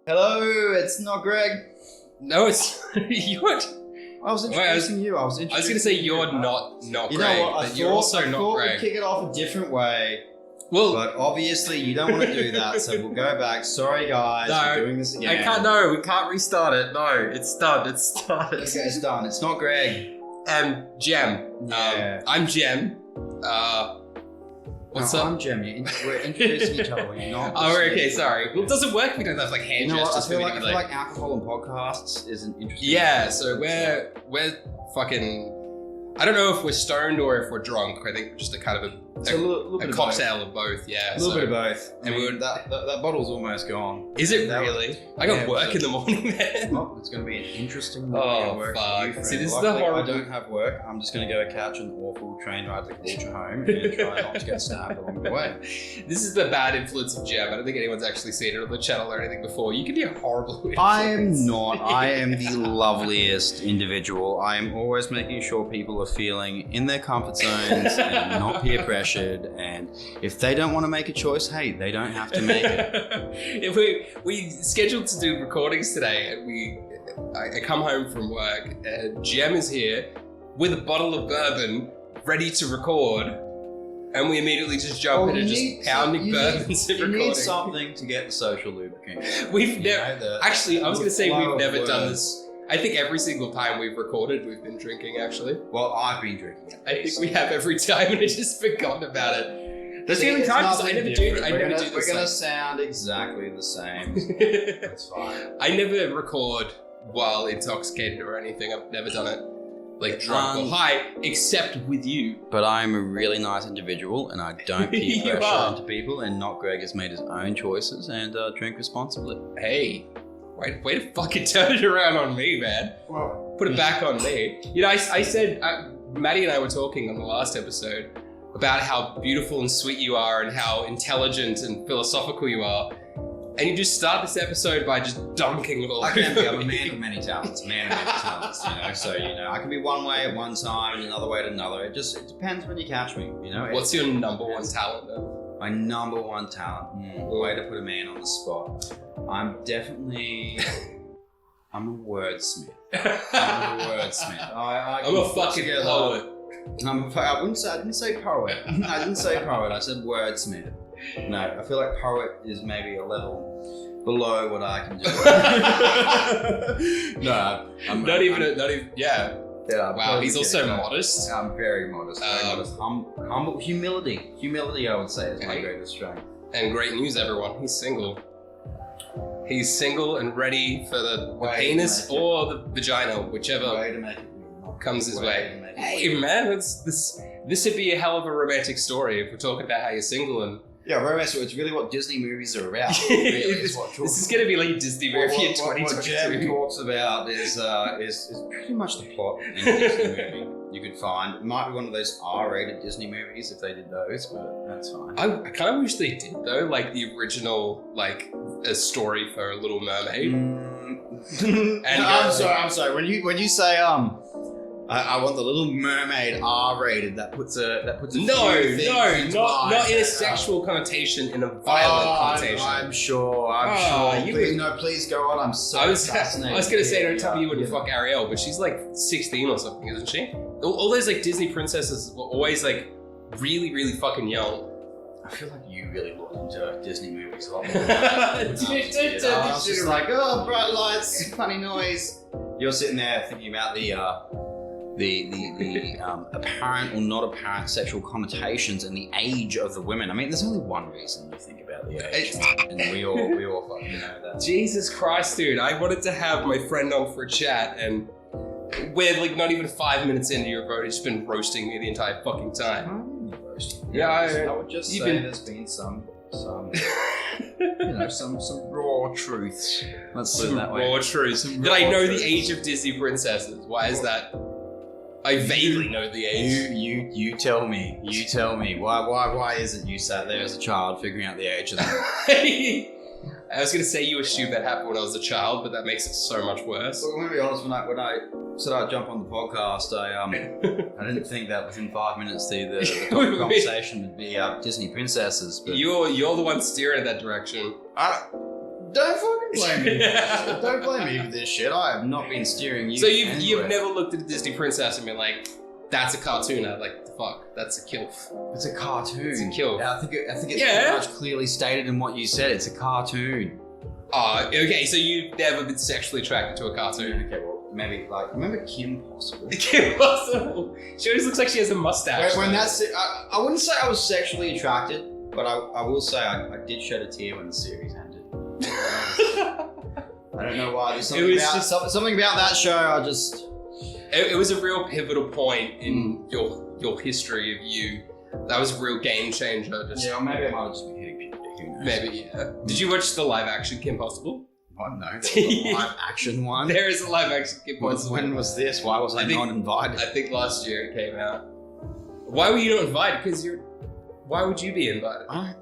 Hello, it's not Greg. No, it's you. I was introducing you. I was going to say you're not you Greg, know what? but you're also I not thought Greg. we'd kick it off a different way. Well, but obviously you don't want to do that, so we'll go back. Sorry, guys, we're doing this again. I can't. No, we can't restart it. No, it's done. It's started. Okay, it's done. It's not Greg. Jem. Yeah. I'm Jem. What's up? I'm Jem. We're introducing each other. We're not. Oh, okay. Sorry. Well, it doesn't work if we don't have like hand You know what? gestures. I feel like alcohol and podcasts is an interesting. Yeah. So we're fucking. I don't know if we're stoned or if we're drunk. I think just a kind of a cocktail of both. Yeah, a little bit of both. And that bottle's almost gone. Is it really? I got work in the morning, man. Well, it's going to be an interesting morning at work. Fuck. See, this Luckily, is the horrible. I don't have work. I'm just going to go catch an awful train ride to Culture home and try not to get stabbed along the way. This is the bad influence of Jem. I don't think anyone's actually seen it on the channel or anything before. You can be a horrible influence. I am not. I am the loveliest individual. I am always making sure people are feeling in their comfort zones and not peer pressured. And if they don't want to make a choice, hey, they don't have to make it. we scheduled to do recordings today, and I come home from work, and Jem is here with a bottle of bourbon, ready to record, and we immediately just jump in and just pounding bourbons and recording. You need something to get the social lubricant. We've never actually. I was going to say we've never done this. I think every single time we've recorded, we've been drinking, actually. Well, I've been drinking. I think we have every time, and I just forgotten about it. That's the only time, because I never do this. We're going to sound exactly the same. That's fine. I never record while intoxicated or anything. I've never done it, like, drunk or high, except with you. But I'm a really nice individual, and I don't peer pressure into people, and not Greg has made his own choices, and drink responsibly. Hey. Way to fucking turn it around on me, man. Well, put it back on me. You know, I said, Maddie and I were talking on the last episode about how beautiful and sweet you are and how intelligent and philosophical you are. And you just start this episode by just dunking it all over me. I'm a man of many talents, you know. So, I can be one way at one time and another way at another. It depends when you catch me, you know. What's your number one talent, though? My number one talent? Way to put a man on the spot. I'm a wordsmith. I'm a fucking poet. I didn't say poet. I didn't say poet. I said wordsmith. No, I feel like poet is maybe a level below what I can do. No, not even. Yeah. Yeah. Wow, he's also modest. I'm very modest. Humble. Humility. Humility, I would say, is my greatest strength. And great news, everyone. He's single. He's single and ready for the penis or the vagina, whichever comes his way. Hey, man, this would be a hell of a romantic story if we're talking about how you're single and. Yeah, romance. It's really what Disney movies are about. Really, this is going to be like a Disney movie in 2022. What Jem talks about is pretty much the plot in a Disney movie you could find. It might be one of those R-rated Disney movies if they did those, but that's fine. I kind of wish they did though, like the original, like a story for a Little Mermaid. And I'm sorry. When you say I want the Little Mermaid R-rated. That puts a not in a sexual connotation, in a violent connotation. I'm sure. Please go on. I'm so fascinated. I was gonna say, don't tell me you wouldn't fuck Ariel, but she's like 16 or something, isn't she? All those like Disney princesses were always like really, really fucking young. I feel like you really looked into Disney movies a lot more than I was just like, oh, bright lights, funny noise. You're sitting there thinking about the apparent or not apparent sexual connotations and the age of the women. I mean, there's only one reason you think about the age, and we all fucking know that. Jesus Christ, dude! I wanted to have my friend on for a chat, and we're like not even 5 minutes into your vote. It's been roasting me the entire fucking time. Yeah, I would just say there's been some raw truths. Let's put it that way. Raw truths. Did I know the age of Disney princesses? Why is that? I vaguely know the age. You tell me. You tell me. Why is it you sat there as a child figuring out the age of them? I was going to say you assumed that happened when I was a child, but that makes it so much worse. Well, I'm going to be honest, when I said I'd jump on the podcast, I didn't think that within 5 minutes the topic conversation would be Disney princesses. But you're the one steering in that direction. Don't fucking blame me. Don't blame me for this shit. I have not been steering you. So you've never looked at a Disney princess and been like, that's a cartoon. I'm like, the fuck, that's a kilf. It's a cartoon. It's a kilf. I think it's pretty much clearly stated in what you said. It's a cartoon. Oh, okay. So you've never been sexually attracted to a cartoon? Okay, well, maybe like remember Kim Possible? Kim Possible. She always looks like she has a mustache. When that's it, I wouldn't say I was sexually attracted, but I will say I did shed a tear when the series ended. I don't know why. There's something about that show. It was a real pivotal point in your history of you. That was a real game changer. Or maybe I might have just been hitting people. Who knows? Maybe, yeah. Did you watch the live action Kim Possible? Oh, no, there's a live action one. There is a live action Kim Possible. When was this? Why was I not invited? I think last year it came out. Why were you not invited? Because why would you be invited? I don't know.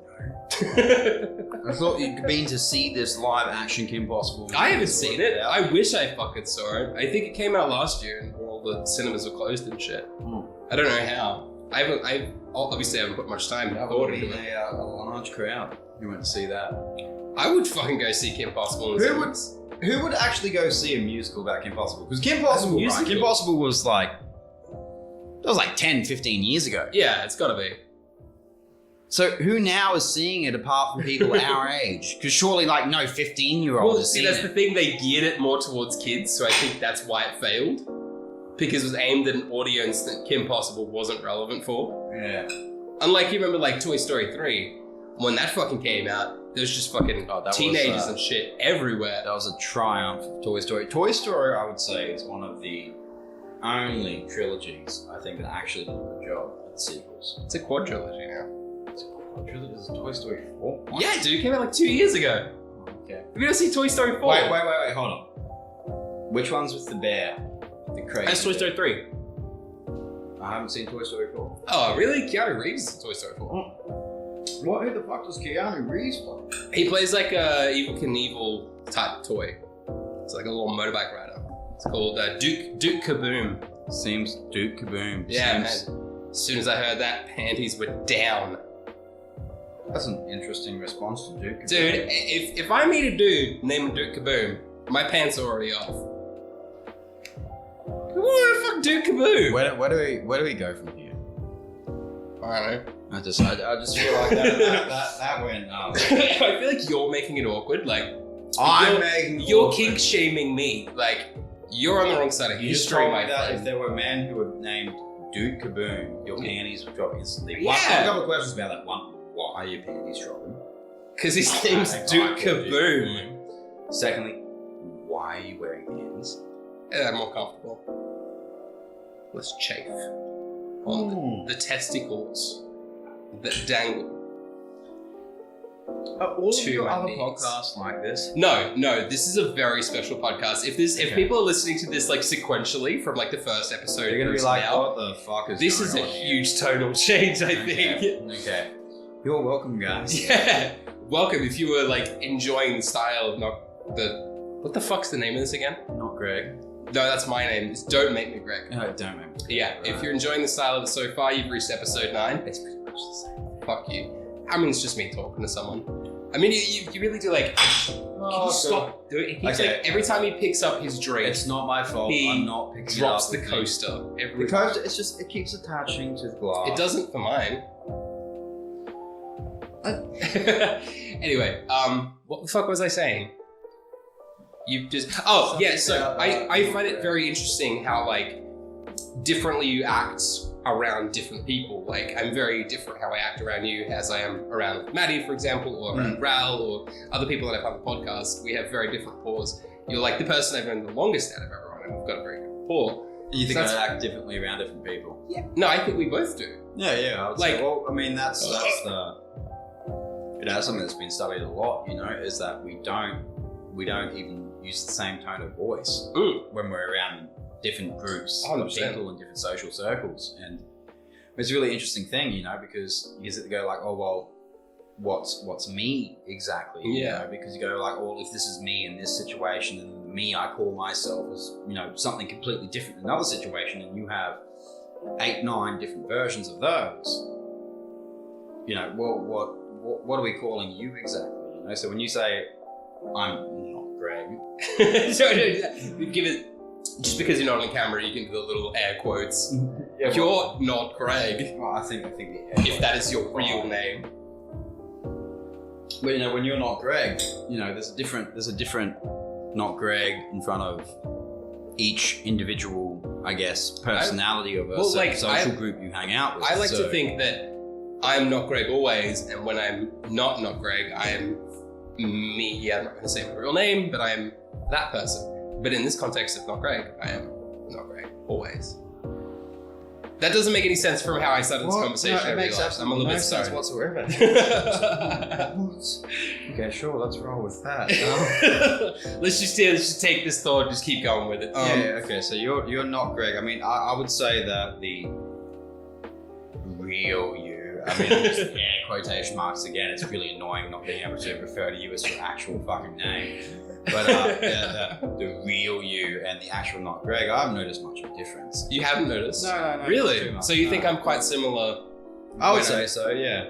I thought you'd been to see this live action Kim Possible. I haven't seen it. I wish I fucking saw it. I think it came out last year and all the cinemas were closed and shit. I don't know how. I obviously haven't put much time and thought into it. A large crowd who went to see that. I would fucking go see Kim Possible. Who would actually go see a musical about Kim Possible? Because Kim Possible was like, that was like 10, 15 years ago. Yeah, it's gotta be. So who now is seeing it apart from people our age? Because surely like no 15-year-old is seeing it. Well, see, that's the thing, they geared it more towards kids, so I think that's why it failed. Because it was aimed at an audience that Kim Possible wasn't relevant for. Yeah. Unlike, you remember like Toy Story 3, when that fucking came out, there was just fucking teenagers and shit everywhere. That was a triumph of Toy Story. Toy Story, I would say, is one of the only trilogies I think that actually did a good job at sequels. It's a quadrilogy now. It's a quadrilogy? Is it Toy Story 4? What? Yeah, dude, it came out like 2 years ago. Okay. Have you ever seen Toy Story 4? Wait, hold on. Which one's with the bear? The crazy. That's Toy Story 3. I haven't seen Toy Story 4. Oh, really? Keanu Reeves is in Toy Story 4. What? Who the fuck does Keanu Reeves play? He plays like a Evel Knievel type toy. It's like a little motorbike rider. It's called Duke Kaboom. Seems Duke Kaboom. Yeah, man. As soon as I heard that, panties were down. That's an interesting response to Duke Kaboom. Dude, if I meet a dude named Duke Kaboom, my pants are already off. What the fuck, Duke Kaboom? Where do we go from here? I don't know. I just feel like that went. I feel like you're making it awkward. Like you're kink shaming me. Like you're on the wrong side of history, my friend. If there were men who were named Dude Kaboom, your panties would drop instantly. Yeah. I have a couple of questions about that. One, why are your panties dropping? Because his name's Duke Kaboom. Secondly, why are you wearing panties? Yeah, I'm more comfortable. Less chafe on the testicles that dangle. Are all of your other podcasts like this? No, this is a very special podcast. If people are listening to this like sequentially from like the first episode, you're gonna be like, what the fuck is this is a huge tonal change, I think. Okay. You're welcome, guys. Yeah. Welcome if you were like enjoying the style of what the fuck's the name of this again? Not Greg. No, that's my name. It's Don't Make Me Greg. No, don't make me. Yeah, if you're enjoying the style of it so far, you've reached episode 9. It's pretty much the same. Fuck you. I mean, it's just me talking to someone. I mean, you really do like. Can you stop doing it? He keeps like every time he picks up his drink. It's not my fault. I'm not picking it up. Drops the coaster. The coaster. It's just it keeps attaching to the glass. It doesn't for mine. Anyway, what the fuck was I saying? You just so I find it very interesting how like differently you act around different people. Like I'm very different how I act around you as I am around Maddie, for example, or around Raoul or other people that I've had on the podcast. We have very different rapport. You're like the person I've known the longest out of everyone, and we've got a very good rapport. You think I act differently around different people? Yeah. No, I think we both do. Yeah. I would say, well, I mean that's the something that's been studied a lot. You know, is that we don't even use the same tone of voice when we're around different groups of people in different social circles. And it's a really interesting thing, you know, because you sit there go like, oh, well, what's me exactly? You know, because you go like, well, if this is me in this situation, then the me I call myself is, you know, something completely different in another situation, and you have 8, 9 different versions of those. You know, well, what are we calling you exactly? You know, so when you say I'm not Greg. Give it. Just because you're not on camera, you can do the little air quotes. Yeah, You're not Greg. Well, I think If that is your real name. Well, when you're not Greg, there's a different not Greg in front of each individual, I guess, personality of a social group you hang out with. I like to think that I'm not Greg always, and when I'm not Greg, I am me. Yeah, I'm not going to say my real name, but I am that person. But in this context of not Greg, I am not Greg always. That doesn't make any sense from how I started this conversation. No, it makes I'm a little bit sense stoned. whatsoever. Okay, sure, let's roll with that. Let's just take this thought, just keep going with it. Okay, so you're not Greg. I mean, I would say that the real you, I mean, just air quotation marks again, it's really annoying not being able to refer to you as your actual fucking name. But the real you and the actual not Greg, I haven't noticed much of a difference. You haven't noticed? No. Really? So you think I'm quite similar? I would say so, yeah.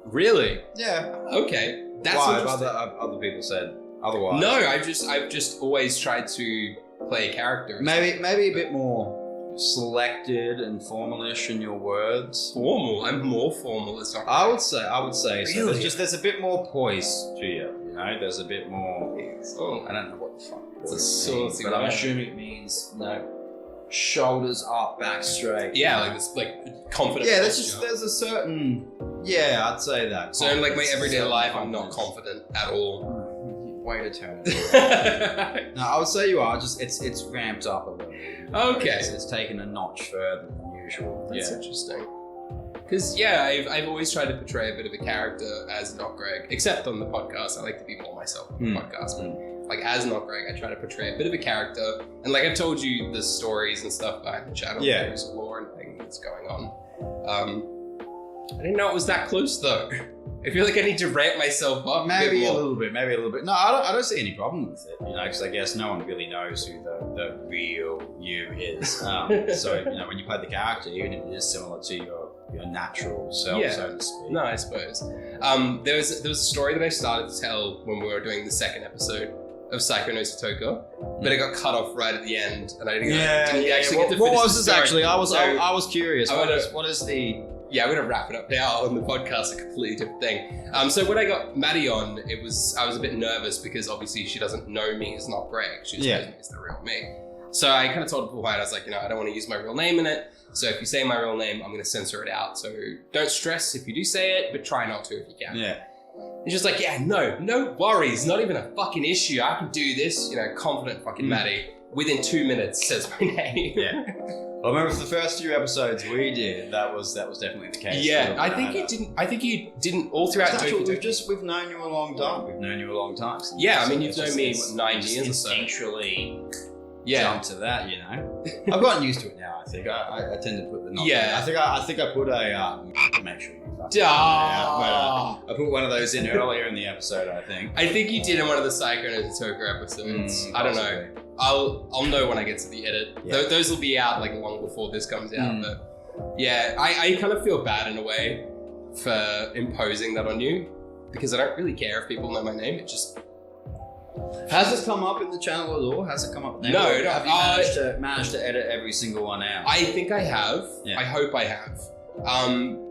Really? Yeah. Okay. That's Why? interesting. Other people said otherwise. No, I've just always tried to play a character. Maybe a bit more selected and formalish in your words. Formal? I'm more formal as not Greg. I would say so. Really? There's a bit more poise to you. There's a bit more. Oh. I don't know what the fuck. It's a means, saucy but I'm word. assuming it means shoulders up, back straight. Yeah, like this, like confident. Yeah, posture. there's a certain. Yeah, I'd say that. So in like my Confidence, everyday certain life, I'm not confidence. confident at all. Way to turn it. No, I would say you are. Just it's ramped up a little. Okay. It's taken a notch further than usual. That's interesting. Because I've always tried to portray a bit of a character as not Greg, except on the podcast. I like to be more myself on the podcast, but like as not Greg, I try to portray a bit of a character. And like I've told you the stories and stuff behind the channel. Yeah. There's a lore and thing that's going on. I didn't know it was that close though. I feel like I need to ramp myself up. Maybe a a bit more. little bit. No, I don't see any problem with it. Because I guess no one really knows who the real you is. So when you play the character, even if it is similar to your natural self, so to speak. No, I suppose. There was a story that I started to tell when we were doing the second episode of Psycho no Satoka, but it got cut off right at the end, and I didn't actually get to finish What was the this story. actually? I was curious. I What is the? Yeah, I'm gonna wrap it up now on the podcast, a completely different thing. So when I got Maddie on, I was a bit nervous because obviously she doesn't know me as not Greg. She just knows me as the real me. So I kind of told her beforehand, I was like, I don't want to use my real name in it. So if you say my real name, I'm gonna censor it out. So don't stress if you do say it, but try not to if you can. Yeah. It's just like, no worries, not even a fucking issue. I can do this, confident fucking Maddie. Within 2 minutes says my name. Yeah. I remember for the first few episodes we did, that was definitely the case. Yeah, I think you didn't all throughout. We've known you a long time. Yeah, I mean you've known me 9 years or so. Instinctually jump to that, I've gotten used to it now. I think I tend to put the not. Yeah. I think I put a make sure you. I I put one of those in earlier in the episode. I think. I think you did in one of the Psycho no Satoka episodes. I don't know. I'll know when I get to the edit. Yeah. Those will be out like long before this comes out. But yeah, I kind of feel bad in a way for imposing that on you because I don't really care if people know my name. It just has this come up in the channel at all? Has it come up? No. Have you managed to edit every single one out? I think I have. Yeah. I hope I have.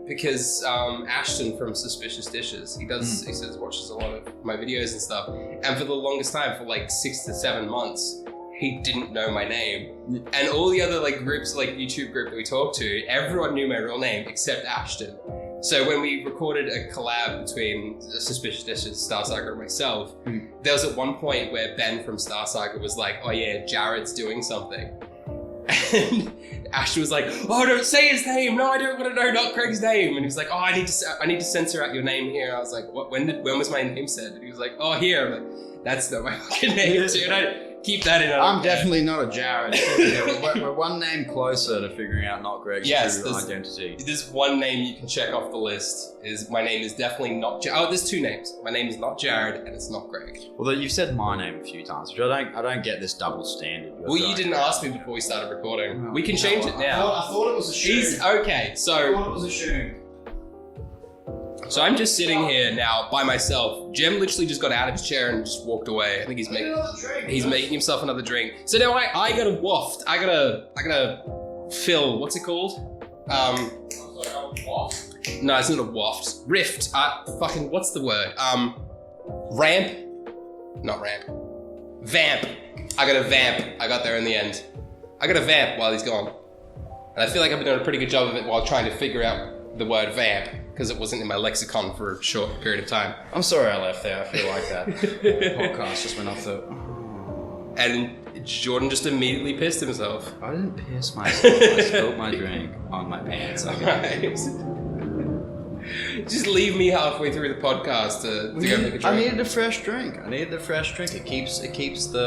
Because Ashton from Suspicious Dishes, he watches a lot of my videos and stuff, and for the longest time, for like 6 to 7 months, he didn't know my name. And all the other like groups, like YouTube group that we talked to, everyone knew my real name except Ashton. So when we recorded a collab between Suspicious Dishes, Star Saga, and myself, there was at one point where Ben from Star Saga was like, "Oh yeah, Jared's doing something." And Ashton was like, "Oh, don't say his name. No, I don't want to know, not Craig's name." And he was like, "Oh, I need to censor out your name here." I was like, "What? When was my name said?" And he was like, "Oh, here." I'm like, "That's not my fucking name, dude. I keep that in." I'm definitely not a Jared. We're one name closer to figuring out not Greg's true identity. There's one name you can check off the list. My name is definitely not Jared. Oh, there's 2 names. My name is not Jared and it's not Greg. Although you've said my name a few times, which I don't get this double standard. Well, you didn't ask me before we started recording. We can change it now. I thought it was assumed. Okay, so I thought it was assumed. So I'm just sitting here now by myself. Jem literally just got out of his chair and just walked away. I think he's making himself another drink. So now I gotta waft. I gotta fill. What's it called? Waft. No, it's not a waft. Rift. Fucking. What's the word? Ramp. Not ramp. Vamp. I got a vamp. I got there in the end. I got a vamp while he's gone. And I feel like I've been doing a pretty good job of it while trying to figure out the word vamp, because it wasn't in my lexicon for a short period of time. I'm sorry I left there. I feel like that podcast just went off the... And Jordan just immediately pissed himself. I didn't piss myself. I spilled my drink on my pants. Right. Just leave me halfway through the podcast to go make a drink. I needed a fresh drink. It keeps the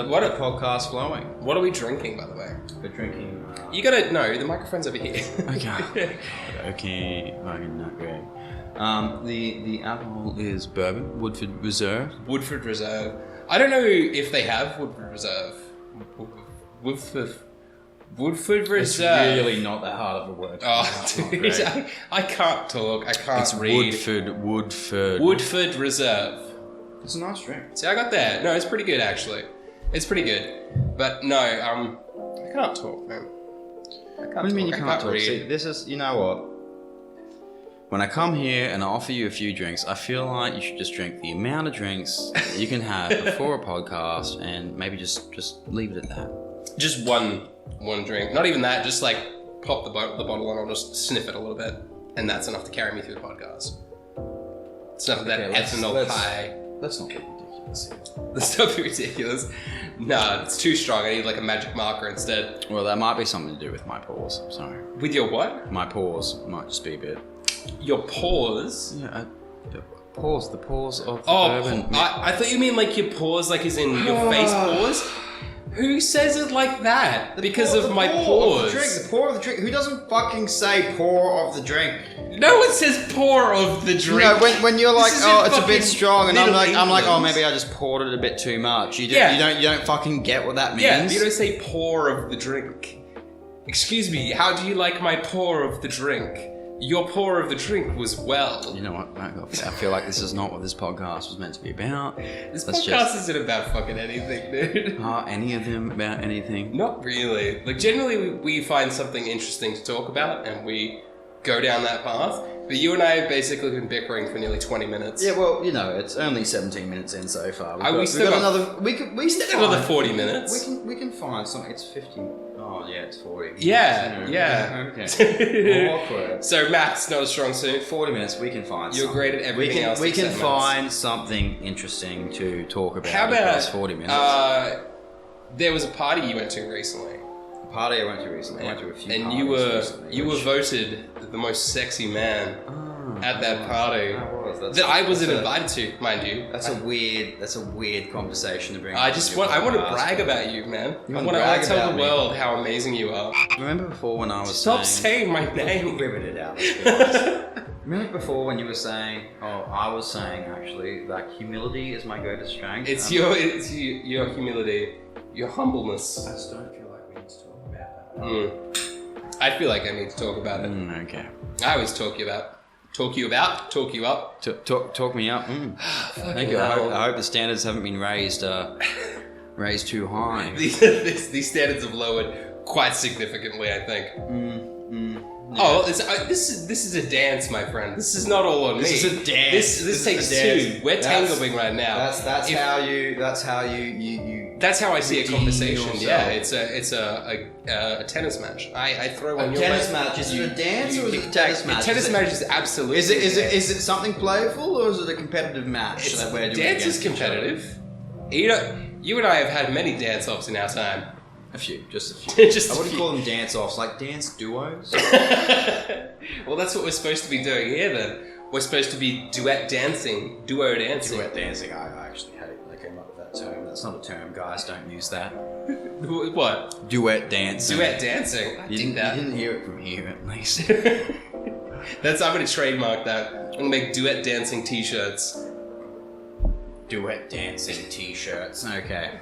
podcast flowing. What are we drinking, by the way? We're drinking... You gotta know, the microphone's over here. Okay. Okay. Fucking not great. The alcohol is bourbon, Woodford Reserve. Woodford Reserve. I don't know if they have Woodford Reserve. Woodford Reserve. It's really not that hard of a word. Oh, dude, I can't talk. I can't read. Woodford Reserve. It's a nice drink. See, I got that. No, it's pretty good, actually. It's pretty good. But no, I can't talk, man. What do you mean you can't talk? See, this is, you know what? When I come here and I offer you a few drinks, I feel like you should just drink the amount of drinks that you can have before a podcast, and maybe just leave it at that. Just one drink. Not even that. Just like pop the bottle and I'll just sniff it a little bit, and that's enough to carry me through the podcast. It's enough of that ethanol pie. Let's not be ridiculous here. Let's not be ridiculous. Nah, it's too strong. I need like a magic marker instead. Well, that might be something to do with my pores. I'm sorry. With your what? My pores might just be a bit. Your pores? Yeah, the pores of the bourbon. I thought you mean like your pores, like as in your face pores. Who says it like that? Because of my pores. The pour of the drink. Who doesn't fucking say pour of the drink? No one says pour of the drink. You know, when you're like, oh, it's a bit strong, and I'm like, oh, maybe I just poured it a bit too much. You don't fucking get what that means. Yeah, you don't say pour of the drink. Excuse me, how do you like my pour of the drink? Your pour of the drink was well. You know what? I feel like this is not what this podcast was meant to be about. This podcast isn't about fucking anything, dude. Are any of them about anything? Not really. Like, generally, we find something interesting to talk about, and we go down that path. But you and I have basically been bickering for nearly 20 minutes. Yeah, well, you know, it's only 17 minutes in so far. We still got another 40 minutes. We can find something. It's 50. Oh yeah, it's 40. Yeah. Okay. Awkward. So math's not a strong suit. 40 minutes. We can find. You're great at everything else. We can find something interesting to talk about. How about 40 minutes? There was a party you went to recently. A party I went to recently. I went to a few. And you were voted the most sexy man at that party. That I wasn't invited to, mind you. That's a weird conversation to bring. I want to brag about you, man. I want to tell the world how amazing you are. Remember before when I was Stop saying my name. Ribbon it out. Remember before when you were saying, I was saying actually, like humility is my greatest strength. It's your humility, your humbleness. I just don't feel like we need to talk about that. I feel like I need to talk about it. Okay. I always talk you up. Talk me up. Thank you. I hope the standards haven't been raised too high. These standards have lowered quite significantly, I think. Yeah. Oh, this is a dance, my friend. This is not all on me. This is a dance. This takes two. We're tangling right now. That's how you. That's how I see a conversation. Yeah, it's a tennis match. I throw on your tennis match. Is it a dance or is it a tennis match? A tennis match is absolutely. Is it something playful or is it a competitive match that we're doing? Dance is competitive. You and I have had many dance-offs in our time. A few, just a few. I wouldn't few. call them dance-offs, like dance duos. Well, that's what we're supposed to be doing here then. We're supposed to be duet dancing, duo dancing. Duet dancing, I actually hate when they came up with that term. That's not a term, guys, don't use that. What? Duet dancing. Duet dancing? I dig that. You didn't hear it from here, at least. I'm going to trademark that. I'm going to make duet dancing t-shirts. Duet dancing t-shirts, okay.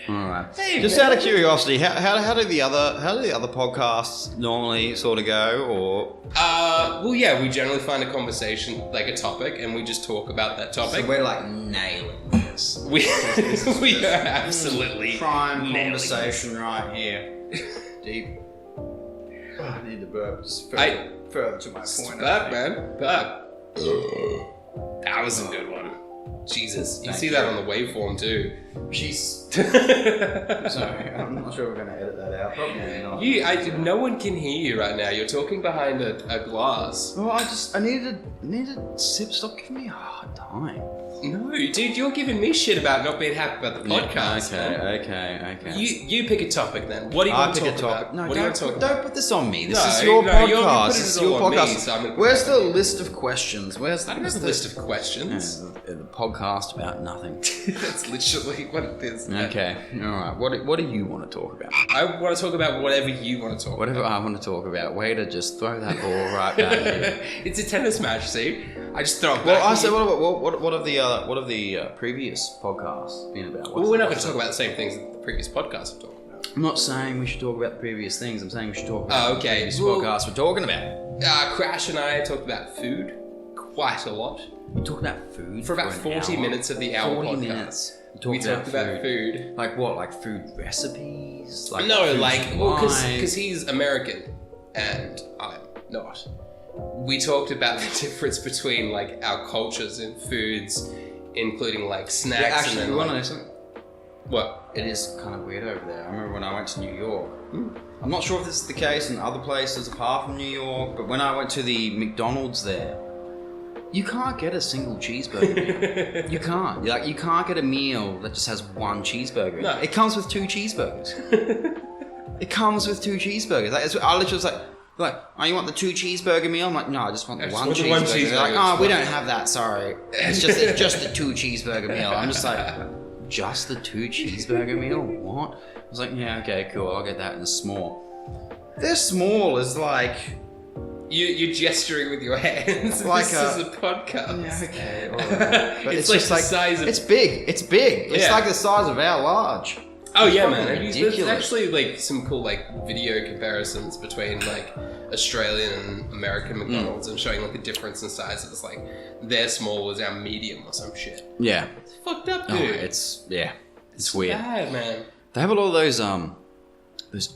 All right. Hey, Just man. out of curiosity, how do the other podcasts normally sort of go? Or Well, yeah, we generally find a conversation, like a topic, and we just talk about that topic. so we're like nailing this. We are absolutely Prime nailing conversation right here. Deep. I need to burp. Just further to my point. Burp, man. Burp. That was a good one. Jesus. You see that on the waveform too. Jeez. Sorry, I'm not sure we're going to edit that out. Probably not. No one can hear you right now. You're talking behind a glass. Well, I needed to sip. Stop giving me a hard time. No, dude, you're giving me shit about not being happy about the podcast. Okay. You pick a topic then. What do you want to talk about? No, what do you want to talk about? don't put this on me. This No, is your no, podcast. This is your podcast. So I'm gonna Where's the list of questions? Where's I don't have a list of questions. The podcast about nothing. That's literally what it is. Okay, all right. What do you want to talk about? I want to talk about whatever you want to talk Whatever about. I want to talk about. Way to just throw that ball right back here. It's a tennis match, see? I just throw it back. Well, I said, what have the previous podcasts been about? Well, we're not going to talk about the same things that the previous podcasts have talked about. I'm not saying we should talk about the previous things. I'm saying we should talk about the previous Well, podcasts we're talking about. Crash and I talked about food quite a lot. We talked about food For about an 40 hour. minute of the hour 40 podcast. minutes. We talked about food. Like what? Like food recipes? Like No, food like, supplies? because he's American and I'm not. We talked about the difference between like our cultures and foods, including like snacks. Yeah, actually, and then, you want to like, know something? what? It is kind of weird over there. I remember when I went to New York. I'm not sure if this is the case in other places apart from New York, but when I went to the McDonald's there, you can't get a single cheeseburger meal. You can't. You can't get a meal that just has one cheeseburger in No. it. It comes with two cheeseburgers. It comes with two cheeseburgers. I literally was like, oh, you want the two cheeseburger meal? I'm like, no, I just want the one want the cheeseburger. one They're cheeseburger, like, it's oh, we fine." don't have that, sorry. It's just the two cheeseburger meal. I'm just like, just the two cheeseburger meal? What? I was like, yeah, okay, cool, I'll get that in a small. Their small is like... You're gesturing with your hands. Like this is a podcast. Yeah, okay, alright. But It's like just the size of... It's big. It's big. It's Yeah. like the size of our large. Oh yeah, fucking man. There's ridiculous. actually like some cool like video comparisons between like Australian and American McDonald's and showing like the difference in sizes. Like their small was our medium or some shit. Yeah. It's fucked up, Oh, dude. it's weird. bad, man. They have a lot of those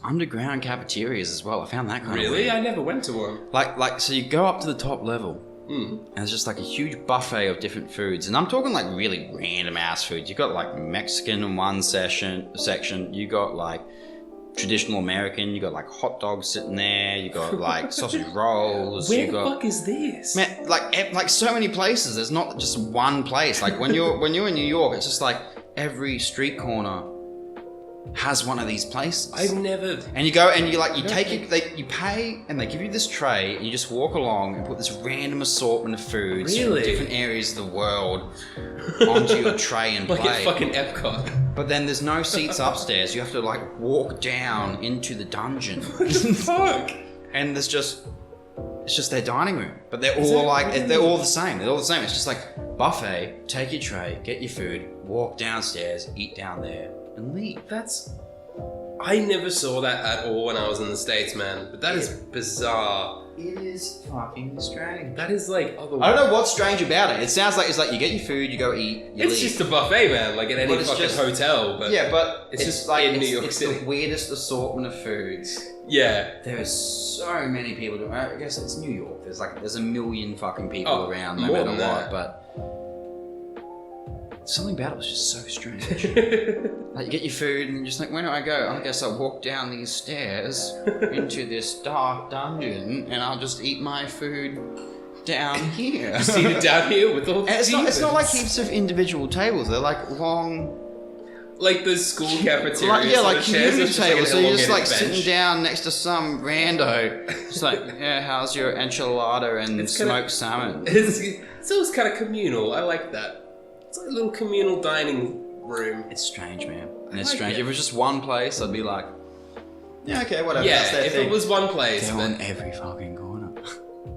underground cafeterias as well. I found that kind of Really? weird. I never went to one. Like so you go up to the top level and there's just like a huge buffet of different foods, and I'm talking like really random ass foods. You got like Mexican in one section, you got like traditional American, you got like hot dogs sitting there, you got like sausage rolls. Where you the got, fuck is this? Man, like so many places. There's not just one place. Like when you're in New York, it's just like every street corner has one of these places. I've never. And you go and you take it. You pay and they give you this tray. And you just walk along and put this random assortment of foods Really? from different areas of the world onto your tray and Like play. at fucking Epcot. But then there's no seats upstairs. You have to like walk down into the dungeon. What the fuck? And it's just their dining room, but they're all the same. They're all the same. It's just like buffet. Take your tray, get your food, walk downstairs, eat down there, and leave. I never saw that at all when I was in the States, man. But that is bizarre. It is fucking strange. That is like I don't know what's strange about it. It sounds like it's like you get your food, you go eat, you It's leave. just a buffet, man. Like at any But it's fucking just- hotel. But Yeah, but It's it's just like in New York it's City. the weirdest assortment of foods. yeah. There's so many people doing. I guess it's New York. There's a million fucking people Oh, around, no more matter than what. that. But something about it was just so strange. Like you get your food and you're just like, where do I go? I guess I'll walk down these stairs into this dark dungeon and I'll just eat my food down here. Seated down here with all the And it's not like demons. heaps of individual tables. They're like long, Like those school cafeterias. like chairs, community it's just like tables. an So you're just like elongated sitting bench. down next to some rando. It's like, yeah, how's your enchilada and It's kinda- smoked salmon? It's always kind of communal. I like that. It's like a little communal dining room. It's strange, man. And it's like strange. it. If it was just one place, I'd be like, yeah, okay, whatever. Yeah, that's their if thing. it was one place, They're but on every fucking corner.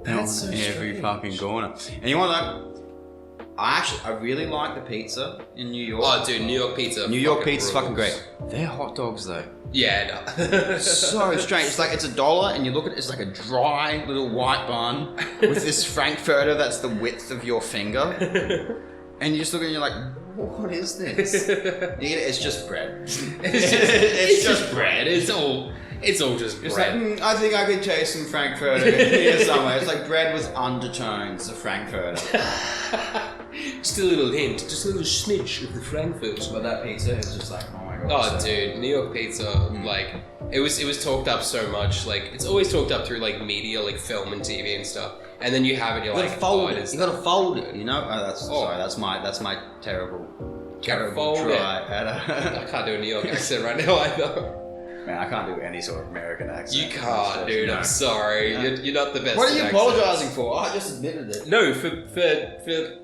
They're That's on so every strange. fucking corner. And you want to know, I really like the pizza in New York. Oh, dude, New York pizza. New York pizza's rules. fucking great. They're hot dogs though. Yeah, no. So strange. It's like it's $1, and you look at it, it's like a dry little white bun with this frankfurter that's the width of your finger, and you just look at it and you're like, what is this? You eat it, it's just bread. It's just bread. It's all just It's bread. like, I think I could taste some frankfurter here somewhere. It's like bread with undertones of frankfurter. Just a little hint, just a little smidge of the Frankfurt. But that pizza is just like, oh my god. Oh, dude, New York pizza, like, it was talked up so much. Like, it's always talked up through, like, media, like, film and TV and stuff. And then you have it, you're You like, gotta fold oh, it. You gotta fold it, you know? Sorry, that's my terrible fold it. try at I can't do a New York accent right now either. Man, I can't do any sort of American accent. You can't, dude. No. I'm sorry. You're not the best. What are you at apologising for? I just admitted it. No, for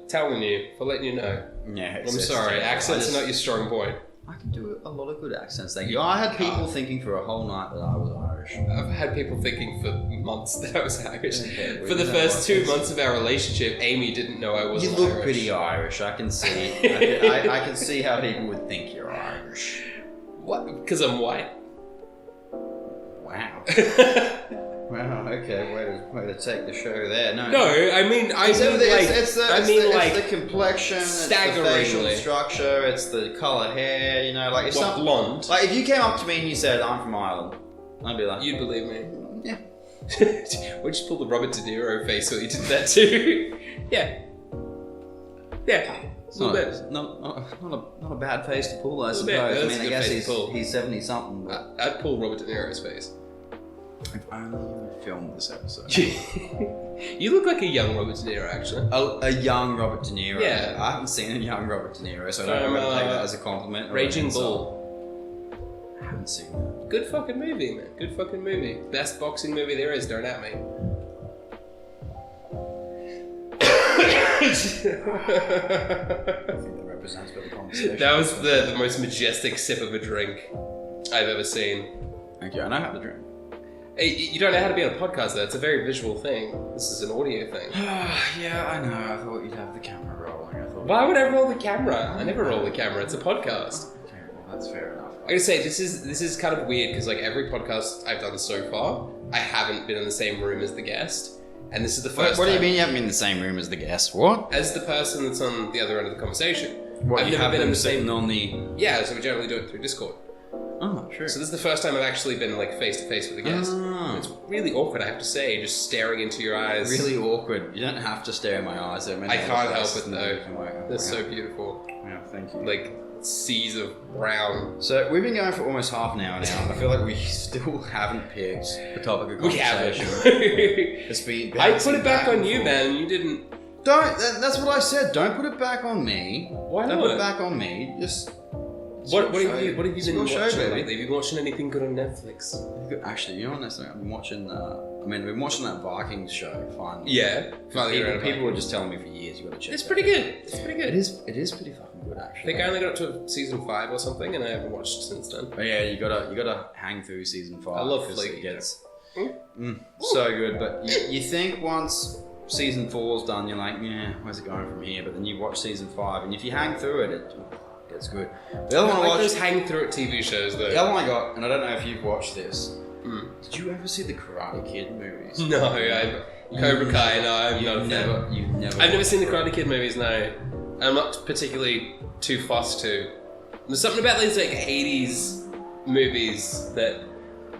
telling you, for letting you know. Yeah, I'm sorry. Accents are not your strong point. I can do a lot of good accents, thank you. I had people thinking for a whole night that I was Irish. I've had people thinking for months that I was Irish. Okay, For the first 2 months of our relationship, Amy didn't know I was You Irish. look pretty Irish. I can see. I can see how people would think you're Irish. What? Because I'm white. Wow. Wow. Okay. Way to take the show there. No. I mean It's the complexion, it's the facial staggeringly. structure, it's the colour hair. You know, like if What, blonde? like if you came up to me and you said I'm from Ireland, I'd be like, You'd believe me. yeah. We just pulled the Robert De Niro face when you did that too. Yeah. Yeah. It's A little bit. not a bad face to pull, I Little suppose. bit. I That's mean, a I good guess face to pull. he's 70 something. But I'd pull Robert De Niro's face. if only you had filmed this episode. You look like a young Robert De Niro, actually. A young Robert De Niro. Yeah. I haven't seen a young Robert De Niro, so I don't know whether to take that as a compliment. Or Raging an insult. Bull. I haven't seen that. Good fucking movie, man. Good fucking movie. Best boxing movie there is, don't at me. I think that represents for the conversation. That was the most majestic sip of a drink I've ever seen. Okay, I know how to drink. Hey, you don't know how to be on a podcast, though. It's a very visual thing. This is an audio thing. Yeah, I know. I thought you'd have the camera rolling. Why would I roll the camera? I never roll the camera. It's a podcast. Okay, well that's fair enough. I gotta say, this is kind of weird because like every podcast I've done so far, I haven't been in the same room as the guest, and this is the first. What do you time mean you haven't been in the same room as the guest? What? as the person that's on the other end of the conversation. What, I've you never have been in them the same. sitting on the... Yeah, so we generally do it through Discord. Oh, true. So this is the first time I've actually been like face to face with a guest. Ah. It's really awkward, I have to say, just staring into your eyes. Really awkward. You don't have to stare in my eyes. There are many I other can't places help it that though. you can work. They're so beautiful, Yeah, thank you. like seas of brown. So we've been going for almost half an hour now. I feel like we still haven't picked the topic of We haven't. conversation. It's been I put it back and on you, forth. man. You didn't. That's what I said. Don't put it back on me. Why Don't not? put it back on me. Just. What have you been It's your watching show, baby. lately? Have you been watching anything good on Netflix? Actually, you know what? I've been watching. I've been watching that Vikings show. Finally. Yeah, finally around People were Vikings. just telling me for years. You got to check. It's that pretty out. good. It's pretty good. It is pretty fucking good, I actually. think I only got up to season 5 or something, and I haven't watched since then. But yeah, you gotta hang through season 5. I love 'cause flaky it gets Mm. so good. But you think once season 4's done, you're like, yeah, where's it going from here? But then you watch season 5, and if you hang through it, it gets good. The other I one I like watched, those hang through it TV shows though. the other one I got, and I don't know if you've watched this. Mm. Did you ever see the Karate Kid movies? No, Cobra Kai. No, I'm not a fan. You've never. I've never watched seen the it. Karate Kid movies. No, I'm not particularly too fussed to. There's something about these like 80s movies that.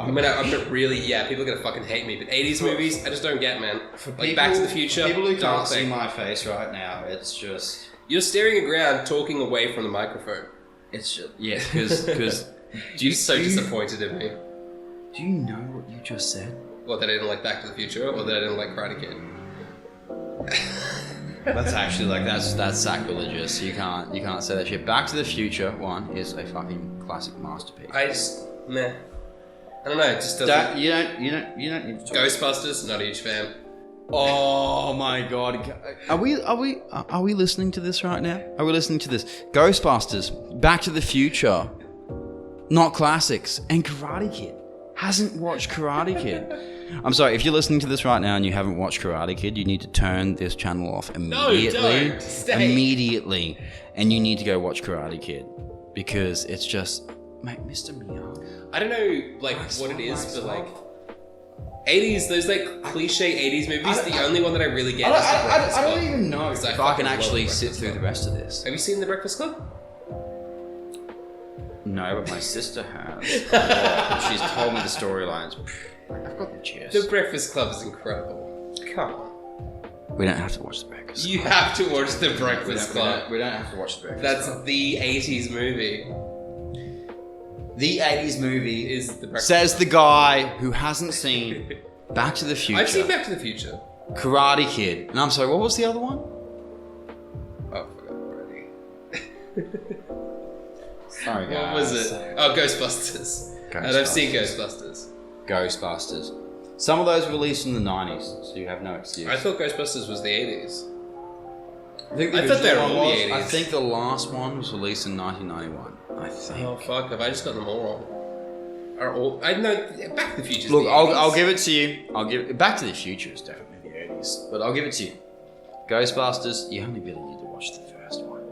I'm not really. Yeah, people are gonna fucking hate me. But 80s movies, I just don't get, man. For Like Back to the Future. People who can't don't see think. my face right now, it's just. You're staring at ground, talking away from the microphone. It's just yeah, because. You're so disappointed in me. Do you know what you just said? What, that I didn't like Back to the Future, or that I didn't like Karate Kid? That's actually like that's sacrilegious. You can't say that shit. Back to the Future one is a fucking classic masterpiece. I just meh. I don't know. It just doesn't. You don't need to talk. Ghostbusters, not a huge fan. Oh my god. Are we listening to this right now? Are we listening to this? Ghostbusters, Back to the Future, not classics, and Karate Kid. Hasn't watched Karate Kid. I'm sorry, if you're listening to this right now and you haven't watched Karate Kid, you need to turn this channel off immediately. No, don't. Stay. Immediately. And you need to go watch Karate Kid. Because it's just... Mate, Mr. Miyagi. I don't know, like, what it is, but, like... 80s, those, like, cliche 80s movies, the only one that I really get is The Breakfast Club. I don't even know if I can actually sit through the rest of this. Have you seen The Breakfast Club? No, but my sister has. She's told me the storylines. I've got the gist. The Breakfast Club is incredible. Come on. We don't have to watch The Breakfast Club. You have to watch The Breakfast Club. We don't have to watch The Breakfast Club. That's the 80s movie. The 80s movie Is The Breakfast says Club. the guy who hasn't seen Back to the Future. I've seen Back to the Future. Karate Kid. And I'm sorry, what was the other one? Oh, I forgot already. Sorry, guys. What was it? Oh, Ghostbusters. And I've seen Ghostbusters. Ghostbusters. Some of those were released in the 90s, so you have no excuse. I thought Ghostbusters was the 80s. I think I thought they were original all one the was- I 80s. think the last one was released in 1991. I think. Oh, fuck. Have I just got them all wrong? Are all... I know... Back to the Future. Look, I'll give it to you. Back to the Future is definitely the 80s, but I'll give it to you. Ghostbusters, you only really need to watch the first one.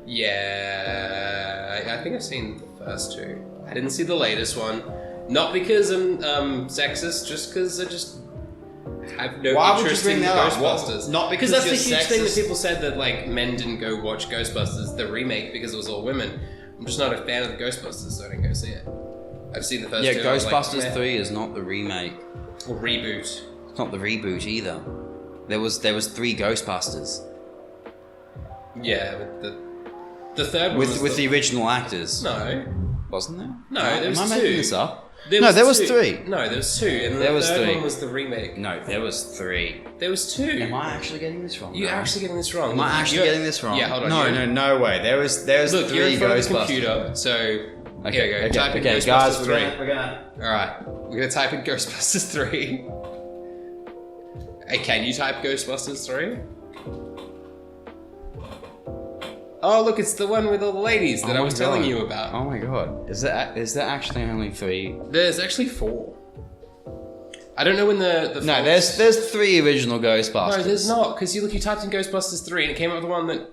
Yeah... I think I've seen the first two. I didn't see the latest one. Not because I'm sexist, just because I just have no Why would you interest bring in that up? Ghostbusters. What? Not because that's the you're huge thing that sexist? people said that like men didn't go watch Ghostbusters, the remake, because it was all women. I'm just not a fan of the Ghostbusters, so I didn't go see it. I've seen the first Yeah, two. I was Ghostbusters like, 3 is not the remake. or reboot. It's not the reboot either. There was 3 Ghostbusters Yeah, but the third one was with the original actors. No. Wasn't there? No, there was Am I two. making this up? There No, was there was two. 3. No, there was 2, and There the was third 3. one was the remake. No, there was 3. There was 2. Am I actually getting this wrong? You're actually getting this wrong. Am I actually getting this wrong? Yeah, hold on. No way. There was Look, 3 you're in front of the Ghostbusters. computer, so Okay, here you go. Type in Ghostbusters guys, 3. we're gonna. All right, we're gonna type in Ghostbusters 3. Hey, can you type Ghostbusters 3? Oh, look, it's the one with all the ladies that I was telling you about. Oh my god, is there actually only 3? There's actually 4. I don't know when the No, there's 3 original Ghostbusters. No, there's not, because you typed in Ghostbusters 3 and it came up with the one that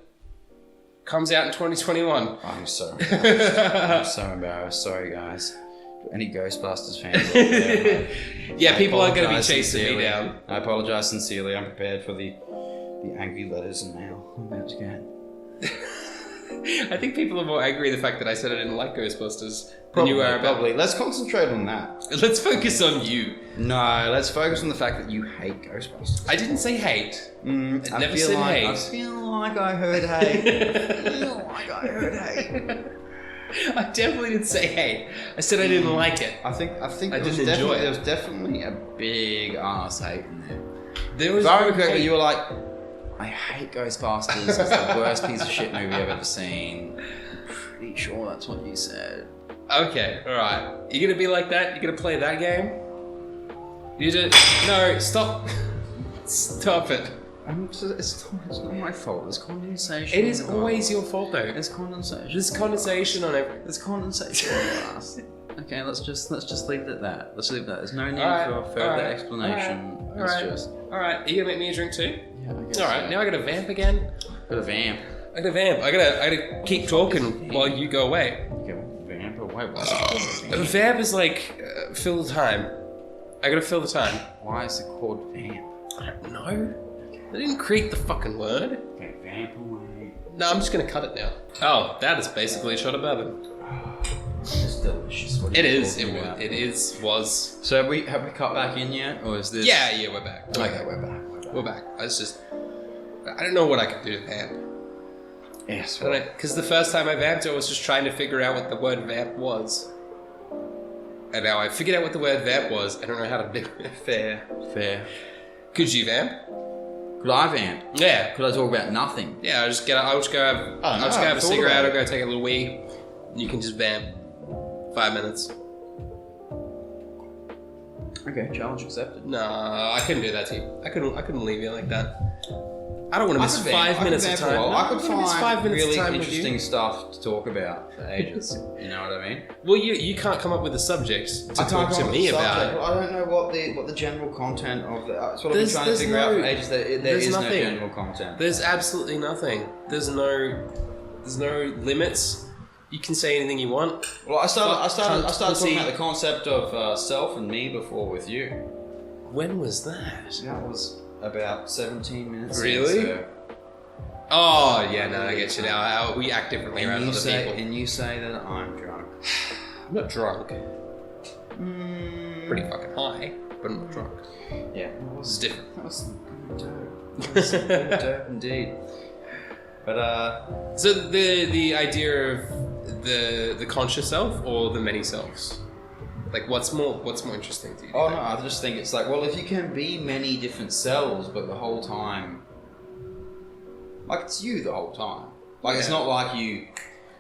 comes out in 2021. I'm so embarrassed. Sorry, guys. Any Ghostbusters fans out there? Yeah, people are going to be apologise chasing me sincerely. down. I apologize sincerely. I'm prepared for the angry letters and mail I'm about to get. I think people are more angry at the fact that I said I didn't like Ghostbusters than you are about. Probably. Let's concentrate on that. Let's focus on you. No, let's focus on the fact that you hate Ghostbusters. I didn't say hate. I never said hate. I feel like I heard hate. I heard hate. I definitely didn't say hate. I said I didn't like it. I think I there was didn't enjoy it. There was definitely a big ass hate in there. There was If I remember no correctly, hate. you were like, I hate Ghostbusters. It's the worst piece of shit movie I've ever seen. I'm pretty sure that's what you said. Okay, alright. You're gonna be like that? You're gonna play that game? No, stop. Stop it. It's not my fault. There's condensation. It is always your fault though. There's condensation. There's condensation on everything. There's condensation on glass. Okay, let's just leave it at that. Let's leave it at that. There's no need Alright, for further alright, explanation. alright, It's just Alright, are you gonna make me a drink too? yeah. I guess Alright, now I gotta vamp again. Got a vamp. I gotta keep talking while you go away. Okay, vamp. Why was it called A vamp? vamp is like, fill the time. I gotta fill the time. Why is it called vamp? I don't know. I didn't create the fucking word. Okay, vamp away. No, I'm just gonna cut it now. Oh, that is basically a shot of bourbon. It's delicious. What are It you is. talking about? It was. So have we cut back in yet, or is this? Yeah, we're back. Okay, we're back. We're back. I don't know what I could do to vamp. Yes. Because the first time I vamped, I was just trying to figure out what the word vamp was. And now I figured out what the word vamp was. I don't know how to do it. Fair. Could you vamp? Could I vamp? Yeah. Could I talk about nothing? Yeah, I'll just go have a thought cigarette, about I'll go take a little wee. You can just vamp. 5 minutes. Okay, challenge accepted. No, I couldn't do that to you. I couldn't leave you like that. I don't want to miss 5 minutes of time. I could find really time interesting stuff to talk about for ages. You know what I mean? Well, you can't come up with a subject to talk to me about. Well, I don't know what the general content of the. That's what I've been trying to figure out for ages. There is no general content. There's absolutely nothing. There's no limits. You can say anything you want. Well, I started talking about the concept of self and me before with you. When was that? That was about 17 minutes. Really? So. Oh, yeah, no, I get you now. We act differently around other people. And you say that I'm drunk. I'm not drunk. Pretty fucking high, but I'm not drunk. Yeah. This is different. That was some good dope indeed. But, So the idea of the conscious self or the many selves? Like, what's more interesting to you? Oh, no, I just think it's like, well, if you can be many different selves, but the whole time, like, it's you the whole time. Like, it's not like you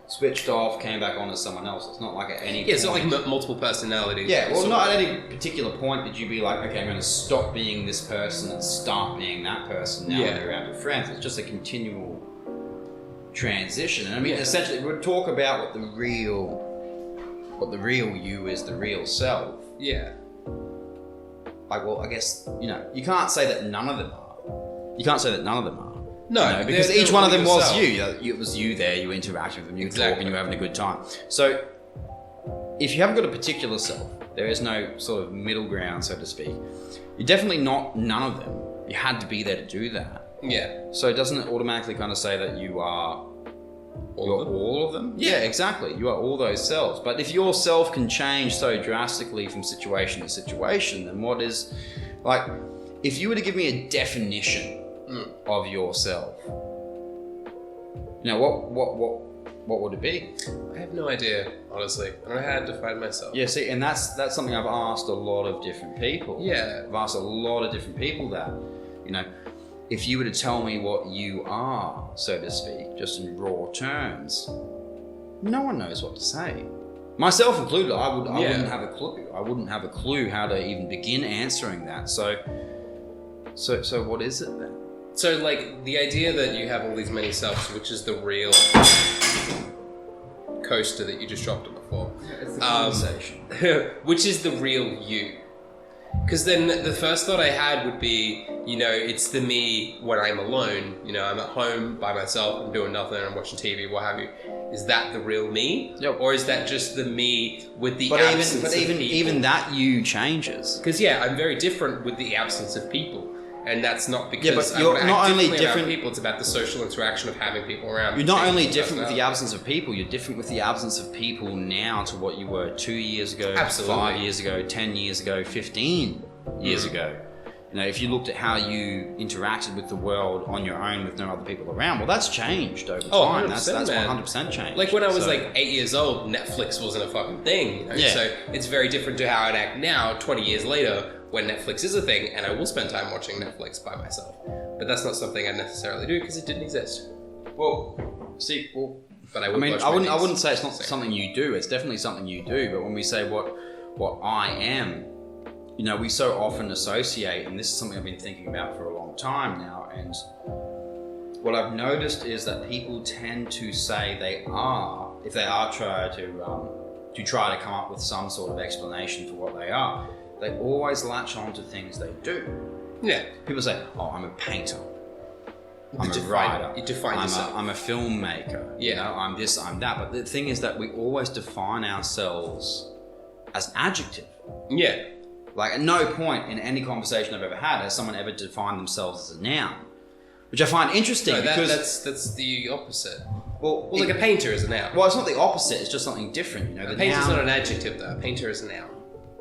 switched off, came back on as someone else. It's not like at any point. Yeah, it's not like multiple personalities. Yeah, well, not at any particular point did you be like, okay, I'm going to stop being this person and start being that person now when you're around your friends. It's just a continual transition. And I mean, essentially, we'll talk about what the real you is, the real self. Yeah. Like, well, I guess, you can't say that none of them are. You can't say that none of them are. No, because each one of them was you. It was you there, you interacted with them, you were talking, you were having a good time. So, if you haven't got a particular self, there is no sort of middle ground, so to speak. You're definitely not none of them. You had to be there to do that. Yeah. So doesn't it automatically kind of say that you are all of them? Yeah, exactly. You are all those selves. But if your self can change so drastically from situation to situation, then what is, like, if you were to give me a definition of yourself, what would it be? I have no idea, honestly. I don't know how to define myself. Yeah, see, and that's something I've asked a lot of different people. Yeah. I've asked a lot of different people that, if you were to tell me what you are, so to speak, just in raw terms, no one knows what to say. Myself included, I wouldn't have a clue. I wouldn't have a clue how to even begin answering that. So what is it then? So, like, the idea that you have all these many selves, which is the real coaster that you just dropped on the floor. It's the conversation. Which is the real you. Because then the first thought I had would be, it's the me when I'm alone. I'm at home by myself, I'm doing nothing, I'm watching TV, what have you. Is that the real me? Yep. Or is that just the me with the absence of people? Even that you changes. Because, I'm very different with the absence of people. And that's not because but you're not only different people, it's about the social interaction of having people around. You're not only different with the absence of people, you're different with the absence of people now to what you were 2 years ago, Absolutely. 5 years ago, 10 years ago, 15 years ago. If you looked at how you interacted with the world on your own with no other people around, well, that's changed over time. That's 100% changed. Like when I was like 8 years old, Netflix wasn't a fucking thing. So it's very different to how I'd act now, 20 years later, when Netflix is a thing, and I will spend time watching Netflix by myself. But that's not something I necessarily do because it didn't exist. But I wouldn't say it's not something you do. It's definitely something you do. But when we say what I am, we so often associate, and this is something I've been thinking about for a long time now, and what I've noticed is that people tend to say they are, if they are try to come up with some sort of explanation for what they are, they always latch on to things they do. Yeah. People say, oh, I'm a painter. I'm a writer. You define yourself. I'm a filmmaker. Yeah. I'm this, I'm that. But the thing is that we always define ourselves as an adjective. Yeah. Like, at no point in any conversation I've ever had has someone ever defined themselves as a noun, which I find interesting because that's the opposite. Well, like a painter is a noun. Well, it's not the opposite. It's just something different. A painter's not an adjective, though. A painter is a noun.